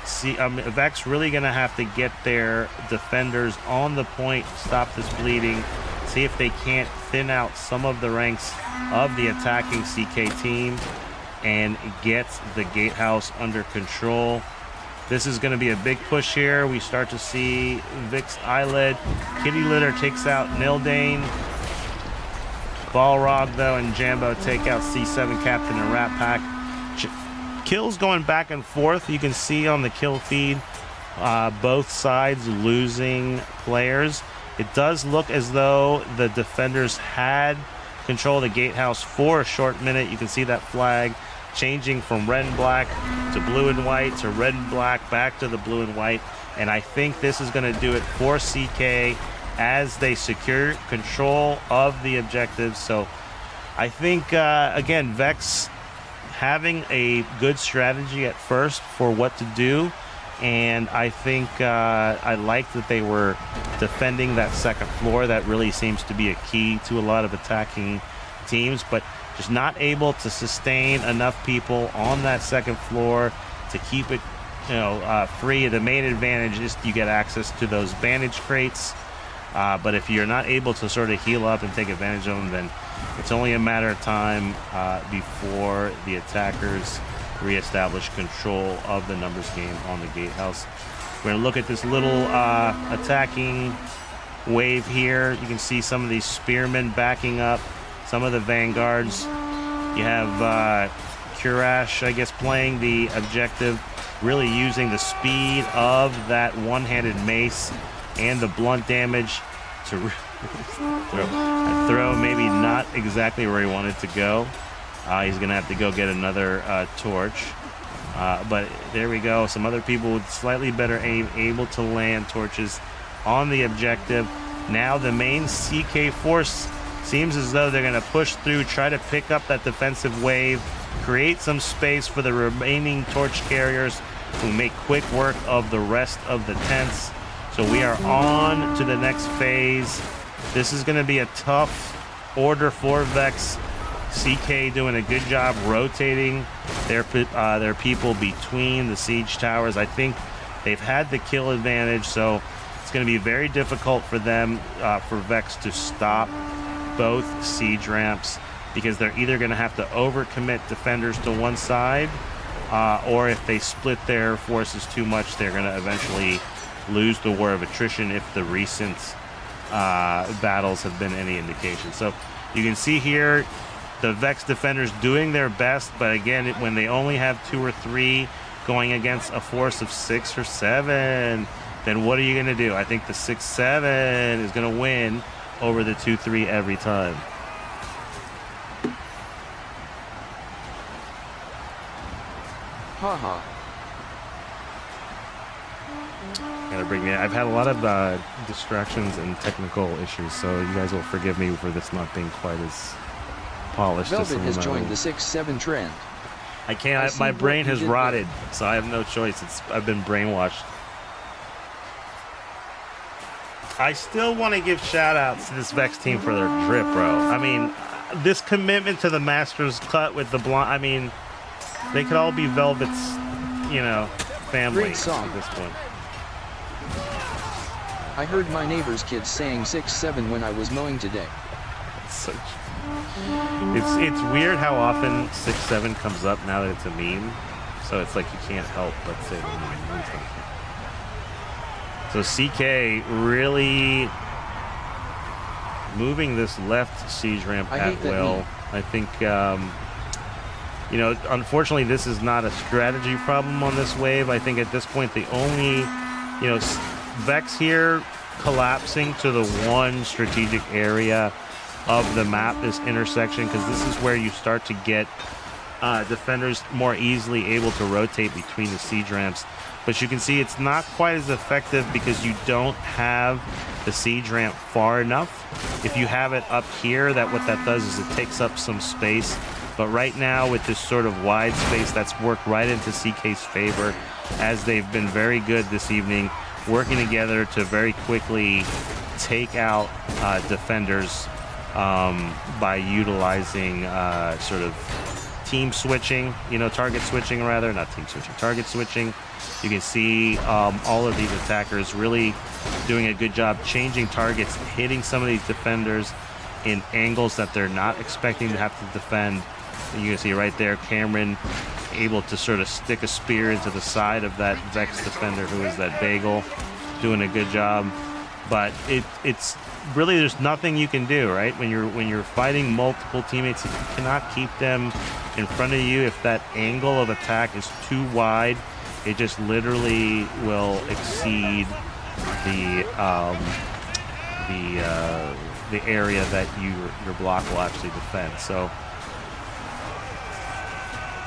Vex really going to have to get their defenders on the point, stop this bleeding. see if they can't thin out some of the ranks of the attacking CK team and get the gatehouse under control. This is going to be a big push here. We start to see Vix Eyelid. Kitty Litter takes out Nildane. Balrog, though, and Jambo take out C7 Captain and Rat Pack. Kills going back and forth. You can see on the kill feed both sides losing players. It does look as though the defenders had control of the gatehouse for a short minute. You can see that flag changing from red and black to blue and white to red and black back to the blue and white. And I think this is going to do it for CK as they secure control of the objectives. So I think, again, Vex having a good strategy at first for what to do. And I think I like that they were defending that second floor. That really seems to be a key to a lot of attacking teams, but just not able to sustain enough people on that second floor to keep it, free. The main advantage is you get access to those bandage crates, but if you're not able to sort of heal up and take advantage of them, then it's only a matter of time before the attackers reestablish control of the numbers game on the gatehouse. We're going to look at this little attacking wave here. You can see some of these spearmen backing up some of the vanguards. You have Kurash, I guess, playing the objective, really using the speed of that one-handed mace and the blunt damage to throw maybe not exactly where he wanted to go. He's going to have to go get another torch. But there we go. Some other people with slightly better aim able to land torches on the objective. Now the main CK force seems as though they're going to push through, try to pick up that defensive wave, create some space for the remaining torch carriers who make quick work of the rest of the tents. So we are on to the next phase. This is going to be a tough order for Vex. CK doing a good job rotating their people between the siege towers. I think they've had the kill advantage, so it's going to be very difficult for them, for Vex to stop both siege ramps, because they're either going to have to overcommit defenders to one side, or if they split their forces too much, they're going to eventually lose the war of attrition if the recent battles have been any indication. So you can see here the Vex defenders doing their best, but again, when they only have 2 or 3 going against a force of 6 or 7, then what are you going to do? I think the 6-7 is going to win over the 2-3 every time. Haha. Gotta bring me. I've had a lot of distractions and technical issues, so you guys will forgive me for this not being quite as polished. Velvet has joined the 6-7 trend. I can't. My brain has rotted, so I have no choice. I've been brainwashed. I still want to give shout-outs to this Vex team for their drip, bro. I mean, this commitment to the Master's cut with the blonde. I mean, they could all be Velvet's, family Great song. at this point. I heard my neighbor's kids saying 6-7 when I was mowing today. It's weird how often 6-7 comes up now that it's a meme. So it's like you can't help but say the meme. So CK really moving this left siege ramp at will. I think, unfortunately this is not a strategy problem on this wave. I think at this point the only, Vex here collapsing to the one strategic area of the map, this intersection, because this is where you start to get defenders more easily able to rotate between the siege ramps. But you can see it's not quite as effective because you don't have the siege ramp far enough. If you have it up here, what that does is it takes up some space. But right now with this sort of wide space, that's worked right into CK's favor, as they've been very good this evening, working together to very quickly take out defenders by utilizing sort of team switching, you know, target switching rather, not team switching, target switching. You can see all of these attackers really doing a good job changing targets, hitting some of these defenders in angles that they're not expecting to have to defend. And you can see right there, Cameron able to sort of stick a spear into the side of that Vex defender, who is that Bagel, doing a good job. But it's really, there's nothing you can do, right? When you're fighting multiple teammates, if you cannot keep them in front of you, if that angle of attack is too wide, it just literally will exceed the area that your block will actually defend. So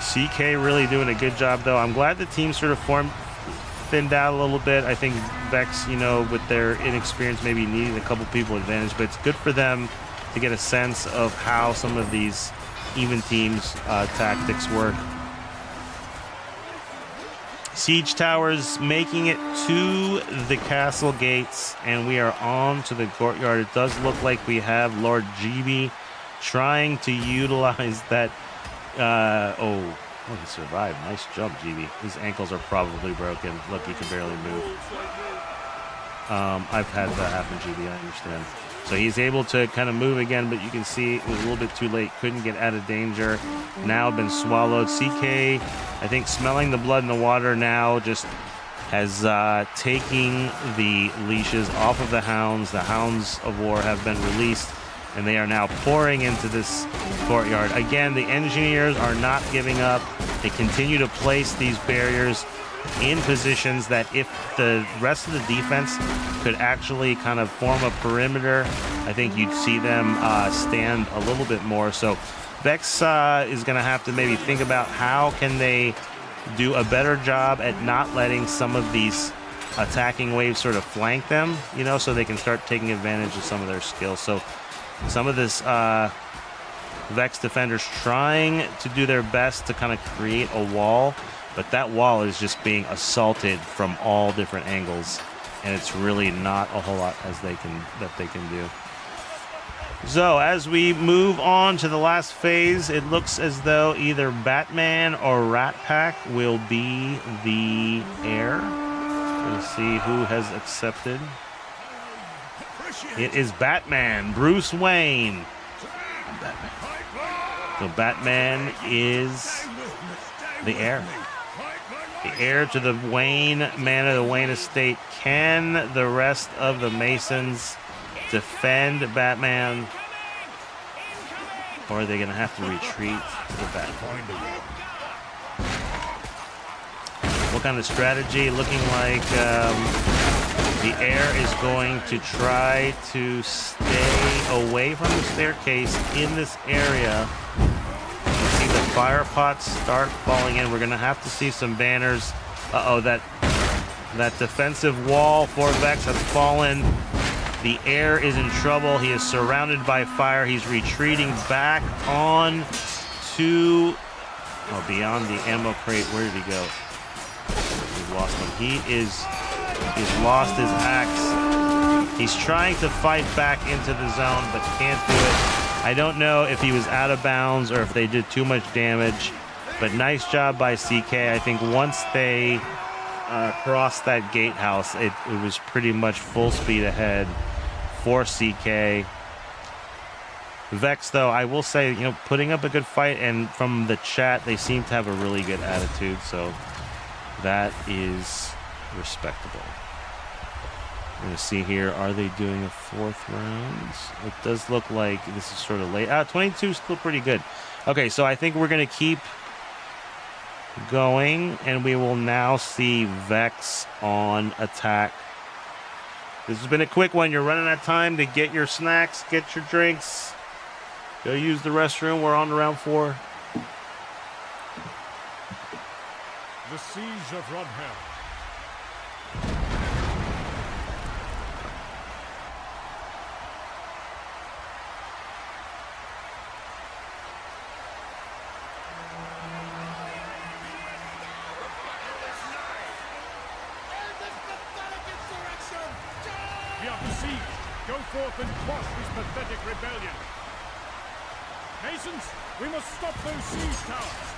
CK really doing a good job, though. I'm glad the team sort of thinned out a little bit. I think Vex, you know, with their inexperience, maybe needing a couple people advantage, but it's good for them to get a sense of how some of these even teams tactics work. Siege towers making it to the castle gates, and we are on to the courtyard. It does look like we have Lord GB trying to utilize that. Oh, he survived. Nice jump, GB. His ankles are probably broken. Look, he can barely move. I've had that happen, GB, I understand. So he's able to kind of move again, but you can see it was a little bit too late. Couldn't get out of danger. Now been swallowed. CK, I think, smelling the blood in the water now, just has taking the leashes off of the hounds. The hounds of war have been released, and they are now pouring into this courtyard. Again, the engineers are not giving up. They continue to place these barriers in positions that if the rest of the defense could actually kind of form a perimeter, I think you'd see them stand a little bit more. So Vex is going to have to maybe think about how can they do a better job at not letting some of these attacking waves sort of flank them, you know, so they can start taking advantage of some of their skills. So some of this Vex defenders trying to do their best to kind of create a wall, but that wall is just being assaulted from all different angles, and it's really not a whole lot that they can do. So as we move on to the last phase, it looks as though either Batman or Rat Pack will be the heir. We'll see who has accepted. It is Batman, Bruce Wayne. So Batman is the heir. The heir to the Wayne Manor, the Wayne estate. Can the rest of the Masons defend Batman? Or are they going to have to retreat to the Batman? What kind of strategy? Looking like the heir is going to try to stay away from the staircase in this area. You see the fire pots start falling in. We're going to have to see some banners. Uh-oh, that defensive wall for Vex has fallen. The heir is in trouble. He is surrounded by fire. He's retreating back on to beyond the ammo crate. Where did he go? We've lost him. He's lost his axe. He's trying to fight back into the zone, but can't do it. I don't know if he was out of bounds or if they did too much damage, but nice job by CK. I think once they crossed that gatehouse, it was pretty much full speed ahead for CK. Vex, though, I will say, you know, putting up a good fight, and from the chat, they seem to have a really good attitude, so that is respectable. We're going to see here, are they doing a fourth round? It does look like this is sort of late. 22 is still pretty good. Okay, so I think we're going to keep going, and we will now see Vex on attack. This has been a quick one. You're running out of time to get your snacks, get your drinks, go use the restroom. We're on to round 4. The Siege of Rodhell. We are besieged. Go forth and quash this pathetic rebellion. Masons, we must stop those siege towers.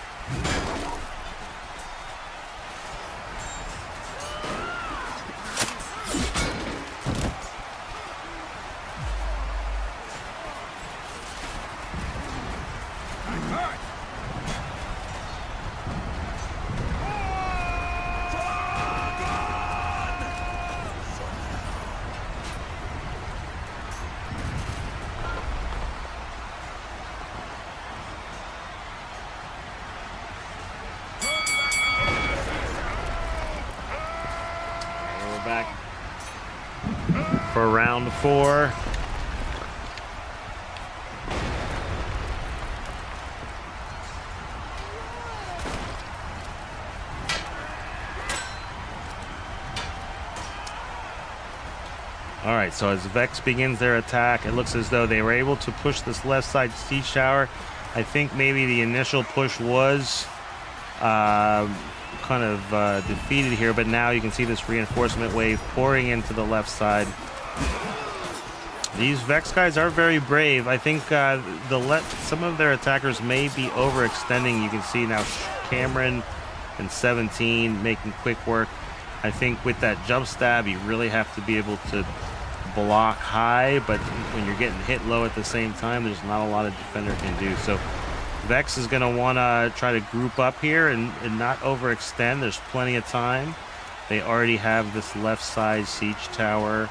Back for round 4. All right, so as Vex begins their attack, it looks as though they were able to push this left side siege tower. I think maybe the initial push was kind of defeated here, but now you can see this reinforcement wave pouring into the left side. These Vex guys are very brave. I think some of their attackers may be overextending. You can see now Cameron and 17 making quick work. I think with that jump stab, you really have to be able to block high, but when you're getting hit low at the same time, there's not a lot a defender can do. So Vex is going to want to try to group up here and not overextend. There's plenty of time. They already have this left side siege tower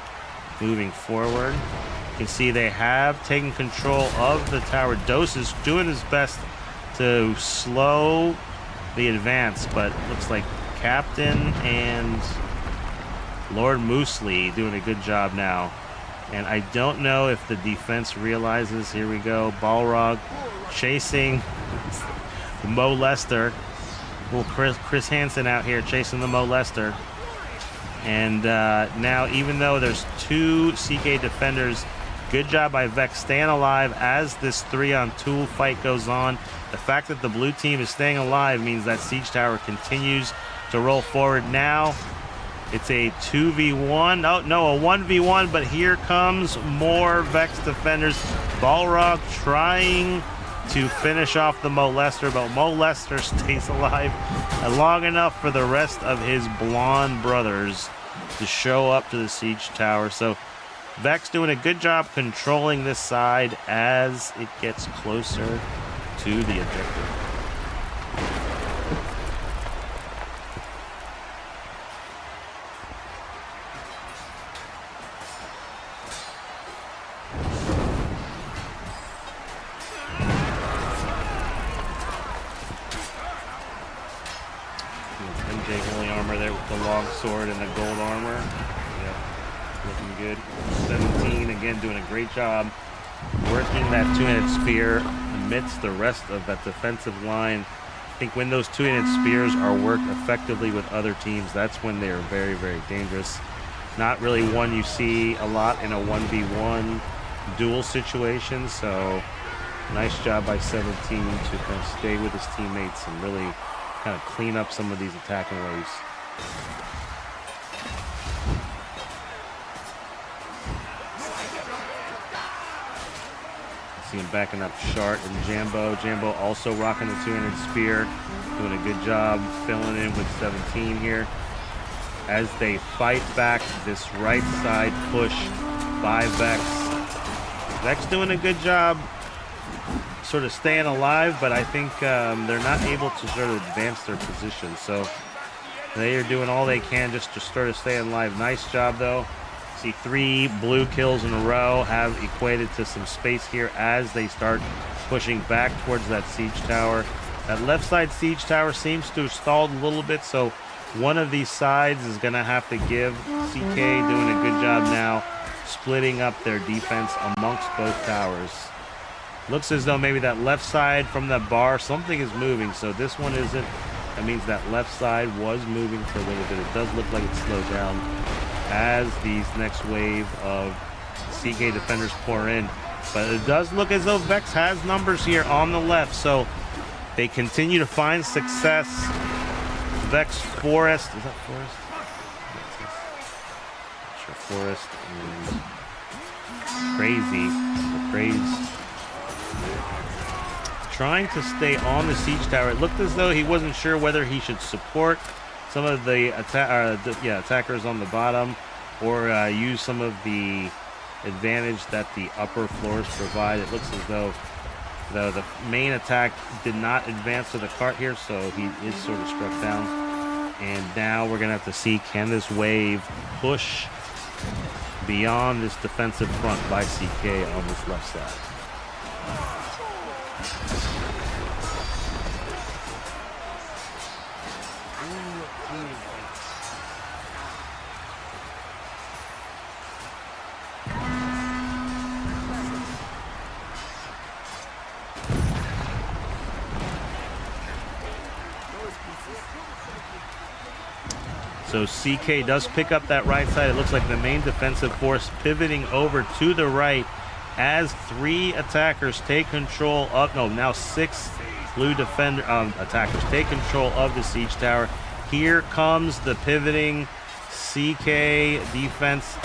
moving forward. You can see they have taken control of the tower. Dose is doing his best to slow the advance, but looks like Captain and Lord Moosley doing a good job now. And I don't know if the defense realizes. Here we go. Balrog chasing the molester. Well, Chris Hansen out here chasing the molester. And now, even though there's 2 CK defenders, good job by Vex staying alive as this 3-on-2 fight goes on. The fact that the blue team is staying alive means that siege tower continues to roll forward. Now it's a 2v1. Oh no, a 1v1, but here comes more Vex defenders. Balrog trying to finish off the molester, but molester stays alive long enough for the rest of his blonde brothers to show up to the siege tower. So Vex doing a good job controlling this side as it gets closer to the objective. MJ holy armor there with the long sword and the gold armor. Yep, looking good. 17 again doing a great job working that two-handed spear amidst the rest of that defensive line. I think when those two-handed spears are worked effectively with other teams, that's when they are very, very dangerous. Not really one you see a lot in a 1v1 duel situation, so nice job by 17 to kind of stay with his teammates and really kind of clean up some of these attacking waves. See him backing up Shart and Jambo. Jambo also rocking the two-handed spear, doing a good job filling in with 17 here as they fight back this right side push by Vex. Vex doing a good job sort of staying alive, but I think they're not able to sort of advance their position. So they are doing all they can just to sort of stay alive. Nice job though. See 3 blue kills in a row have equated to some space here as they start pushing back towards that siege tower. That left side siege tower seems to have stalled a little bit, so one of these sides is going to have to give. CK doing a good job now splitting up their defense amongst both towers. Looks as though maybe that left side from that bar, something is moving, so this one isn't. That means that left side was moving for a little bit. It does look like it slowed down as these next wave of CK defenders pour in. But it does look as though Vex has numbers here on the left, so they continue to find success. Vex Forest, is that Forest? Not sure, Forest and Crazy. Craze. trying to stay on the siege tower. It looked as though he wasn't sure whether he should support some of the attackers on the bottom, or use some of the advantage that the upper floors provide. It looks as though the main attack did not advance to the cart here, so he is sort of struck down. And now we're going to have to see, can this wave push beyond this defensive front by CK on this left side. So CK does pick up that right side. It looks like the main defensive force pivoting over to the right as 3 attackers take control of, now 6 blue defender attackers take control of the siege tower. Here comes the pivoting CK defense.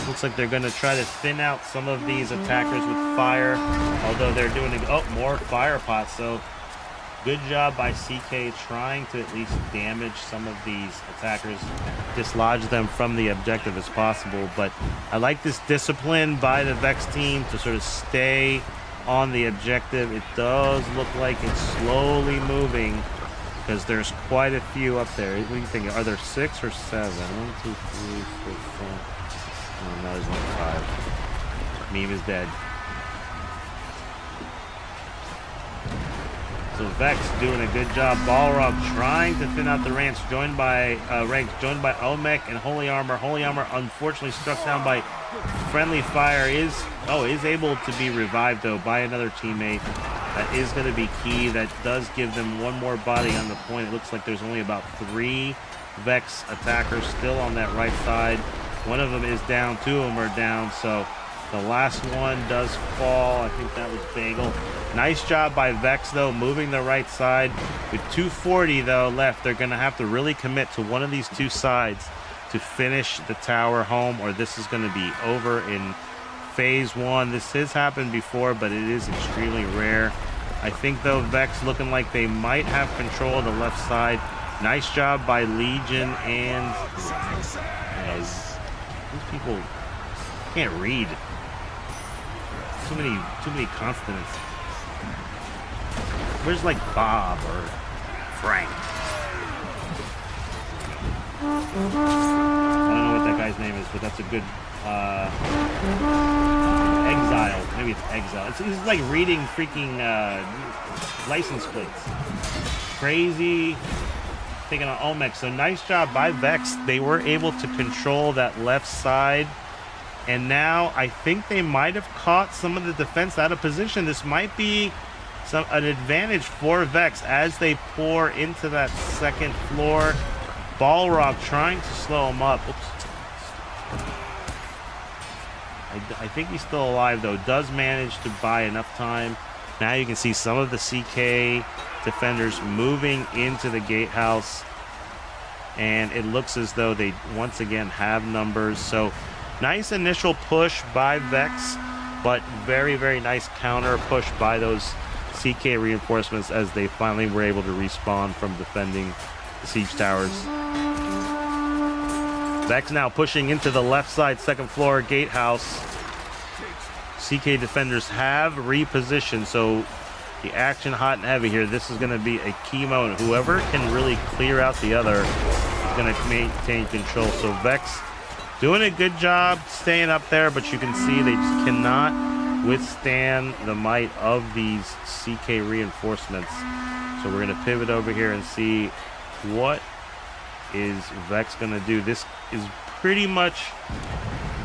Looks like they're going to try to thin out some of these attackers with fire, although they're doing more fire pots. So good job by CK trying to at least damage some of these attackers, dislodge them from the objective as possible. But I like this discipline by the Vex team to sort of stay on the objective. It does look like it's slowly moving because there's quite a few up there. What do you think? Are there 6 or 7? 1, 2, 3, 4, 5. Oh, no, there's only 5. Meme is dead. So Vex doing a good job. Balrog trying to thin out the ranks, joined by Olmec and Holy Armor. Holy Armor unfortunately struck down by friendly fire. Is able to be revived though by another teammate. That is going to be key. That does give them one more body on the point. It looks like there's only about 3 Vex attackers still on that right side. One of them is down, 2 of them are down. So the last one does fall. I think that was Bagel. Nice job by Vex, though, moving the right side. With 240, though, left, they're going to have to really commit to one of these 2 sides to finish the tower home, or this is going to be over in phase 1. This has happened before, but it is extremely rare. I think, though, Vex looking like they might have control of the left side. Nice job by Legion and... these people can't read. Too many consonants. Where's like Bob or Frank? I don't know what that guy's name is, but that's a good Exile. Maybe it's Exile. It's like reading freaking license plates. Crazy. Taking on Olmec. So nice job by Vex. They were able to control that left side. And now I think they might have caught some of the defense out of position. This might be an advantage for Vex as they pour into that second floor. Balrog trying to slow him up. Oops. I think he's still alive, though. Does manage to buy enough time. Now you can see some of the CK defenders moving into the gatehouse. And it looks as though they once again have numbers. So nice initial push by Vex, but very, very nice counter push by those CK reinforcements as they finally were able to respawn from defending the siege towers. Vex now pushing into the left side, second floor gatehouse. CK defenders have repositioned, so the action hot and heavy here. This is going to be a key moment. Whoever can really clear out the other is going to maintain control. So Vex doing a good job staying up there, but you can see they just cannot withstand the might of these CK reinforcements. So we're going to pivot over here and see what is Vex going to do. This is pretty much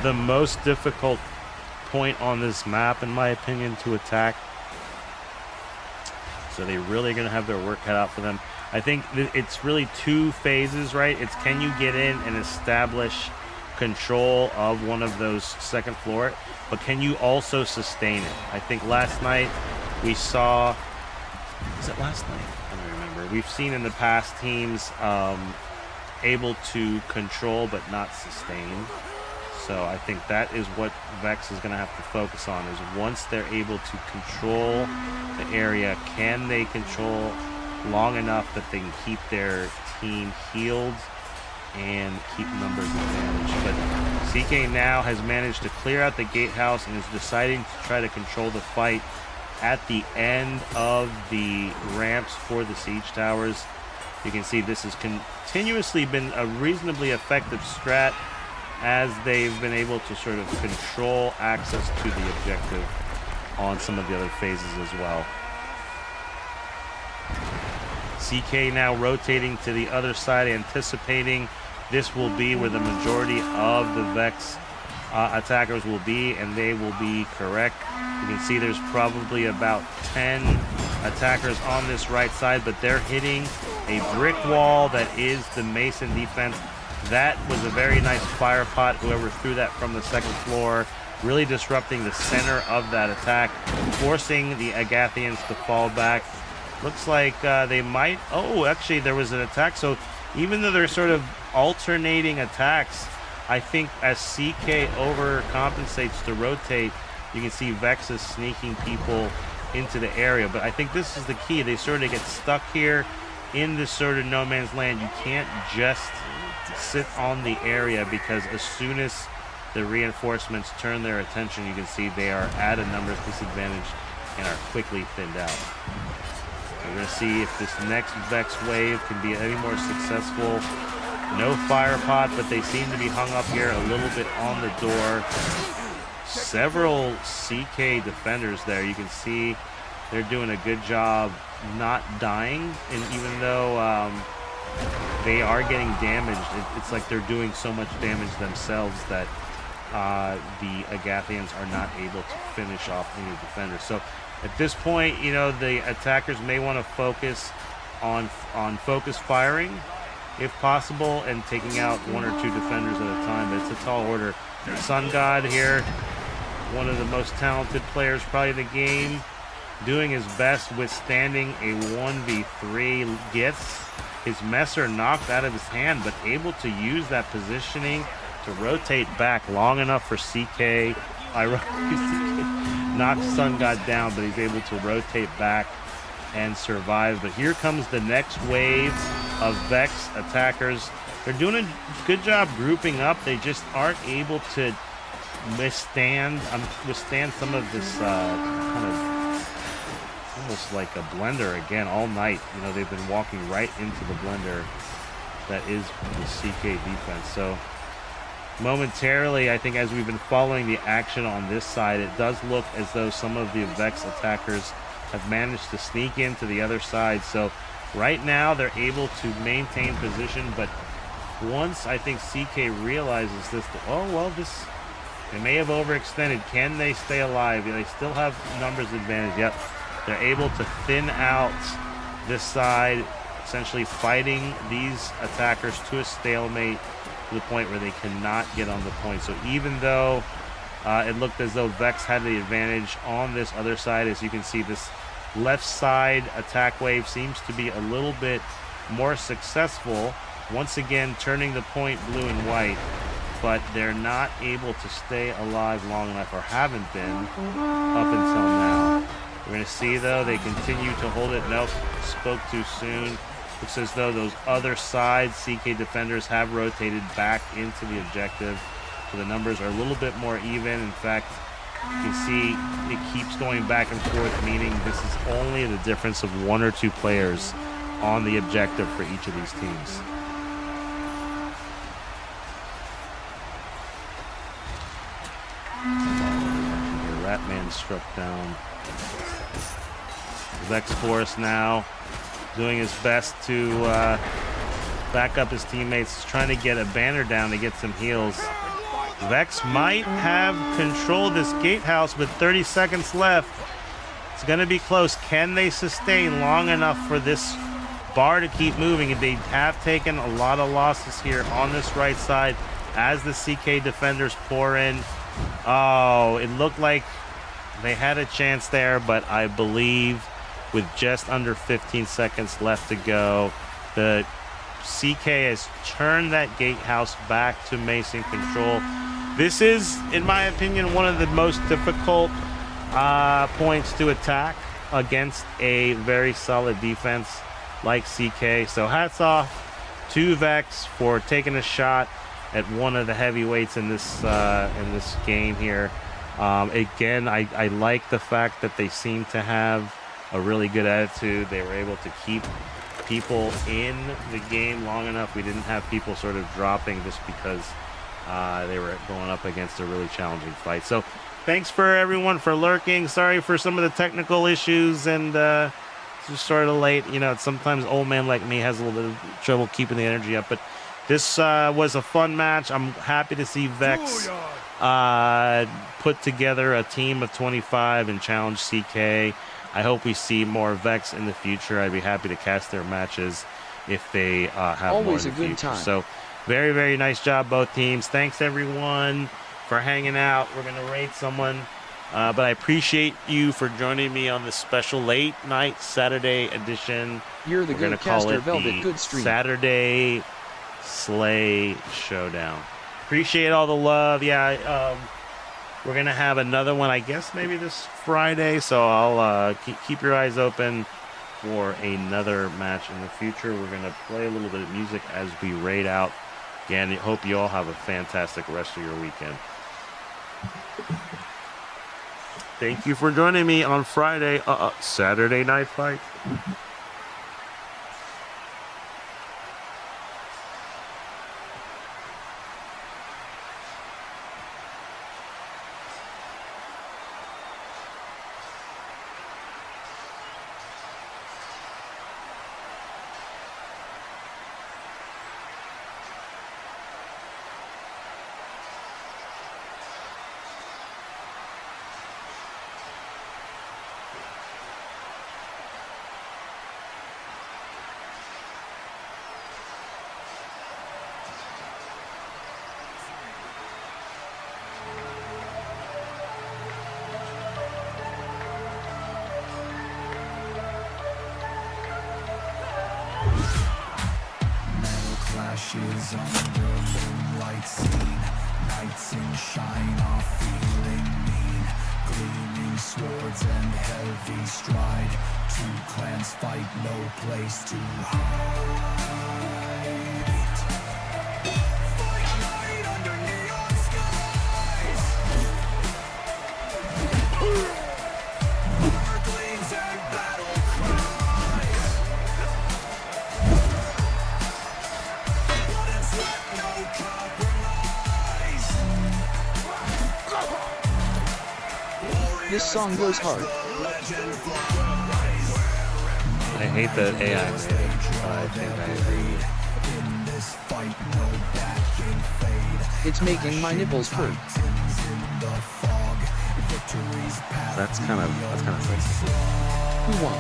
the most difficult point on this map, in my opinion, to attack. So they're really going to have their work cut out for them. I think it's really 2 phases, right? It's can you get in and establish control of one of those second floor, but can you also sustain it? I think last night we saw, is it last night? I don't remember. We've seen in the past teams able to control but not sustain. So I think that is what Vex is going to have to focus on, is once they're able to control the area, can they control long enough that they can keep their team healed and keep numbers advantage. But CK now has managed to clear out the gatehouse and is deciding to try to control the fight at the end of the ramps for the siege towers. You can see this has continuously been a reasonably effective strat as they've been able to sort of control access to the objective on some of the other phases as well. CK now rotating to the other side, anticipating this will be where the majority of the Vex attackers will be, and they will be correct. You can see there's probably about 10 attackers on this right side, but they're hitting a brick wall that is the Mason defense. That was a very nice fire pot, whoever threw that from the second floor, really disrupting the center of that attack, forcing the Agathians to fall back. Looks like they might... Oh, actually, there was an attack. So even though they're sort of alternating attacks, I think as CK overcompensates to rotate, you can see Vex is sneaking people into the area. But I think this is the key. They sort of get stuck here in this sort of no man's land. You can't just sit on the area, because as soon as the reinforcements turn their attention, you can see they are at a numbers disadvantage and are quickly thinned out. We're going to see if this next Vex wave can be any more successful. No fire pot, but they seem to be hung up here a little bit on the door. Several CK defenders there. You can see they're doing a good job not dying, and even though they are getting damaged, it's like they're doing so much damage themselves that the Agathians are not able to finish off any defenders. So at this point, you know, the attackers may want to focus on focus firing if possible, and taking out one or two defenders at a time. But it's a tall order. Sun God here, one of the most talented players probably in the game, doing his best, withstanding a 1v3. Gets his messer knocked out of his hand, but able to use that positioning to rotate back long enough for CK. Ironically, CK knocks Sun God down, but he's able to rotate back and survive. But here comes the next wave of Vex attackers. They're doing a good job grouping up. They just aren't able to withstand some of this kind of almost like a blender again all night. You know, they've been walking right into the blender that is the CK defense. So momentarily, I think as we've been following the action on this side, it does look as though some of the Vex attackers have managed to sneak into the other side. So right now they're able to maintain position, but once I think CK realizes this, oh well, they may have overextended. Can they stay alive? They still have numbers advantage. Yep, they're able to thin out this side, essentially fighting these attackers to a stalemate, to the point where they cannot get on the point. So even though it looked as though Vex had the advantage on this other side, as you can see, this left side attack wave seems to be a little bit more successful, once again turning the point blue and white, but they're not able to stay alive long enough, or haven't been up until now. We're going to see, though, they continue to hold it. Nope, spoke too soon. Looks as though those other side CK defenders have rotated back into the objective, so the numbers are a little bit more even. In fact, you can see it keeps going back and forth, meaning this is only the difference of one or two players on the objective for each of these teams. Ratman struck down. Vex Force now doing his best to back up his teammates, trying to get a banner down to get some heals. Vex might have control of this gatehouse with 30 seconds left. It's going to be close. Can they sustain long enough for this bar to keep moving? They have taken a lot of losses here on this right side as the CK defenders pour in. Oh, it looked like they had a chance there, but I believe with just under 15 seconds left to go, the CK has turned that gatehouse back to Mason control. This is, in my opinion, one of the most difficult points to attack against a very solid defense like CK. So hats off to Vex for taking a shot at one of the heavyweights in this game here. Again, I like the fact that they seem to have a really good attitude. They were able to keep people in the game long enough. We didn't have people sort of dropping just because they were going up against a really challenging fight. So thanks for everyone for lurking. Sorry for some of the technical issues and just sort of late. You know, sometimes old man like me has a little bit of trouble keeping the energy up, but this was a fun match. I'm happy to see Vex put together a team of 25 and challenge CK. I hope we see more Vex in the future. I'd be happy to cast their matches if they have Always more in the a good future. time. So very, very nice job, both teams. Thanks, everyone, for hanging out. We're going to rate someone. But I appreciate you for joining me on this special late night Saturday edition. You're the We're going good to call caster, it Velvet. the Good stream. Saturday Slay Showdown. Appreciate all the love. Yeah, we're going to have another one, I guess, maybe this Friday. So I'll keep your eyes open for another match in the future. We're going to play a little bit of music as we raid out. Again, I hope you all have a fantastic rest of your weekend. Thank you for joining me on Friday, Saturday Night Fight. Clashes under moonlight scene, knights in shine are feeling mean, gleaming swords and heavy stride, two clans fight, no place to hide. Fight night under neon skies, war gleams and battle cries. This song goes hard. I hate that AI made it, but I think I agree. It's making my nipples hurt. That's kind of sexy. Who won?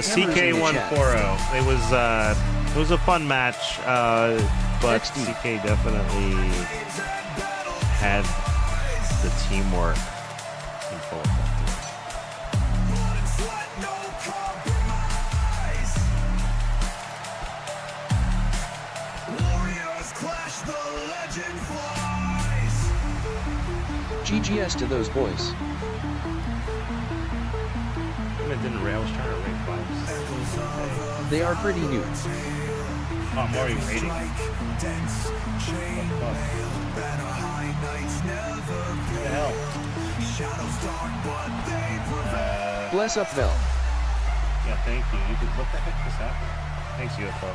CK140. It was a fun match, but XD. CK definitely had the teamwork in full effect. GGS to those boys. It didn't rail. I was trying to rate 5. They are pretty new. Oh, I'm already rating. What the hell? Bless up, Vel. Yeah, thank you. What the heck just happened? Thanks, UFO.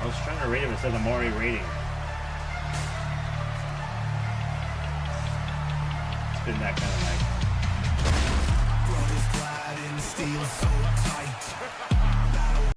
I was trying to rate him. It said I'm already rating. It's been that kind of night. Brothers clad in steel so tight.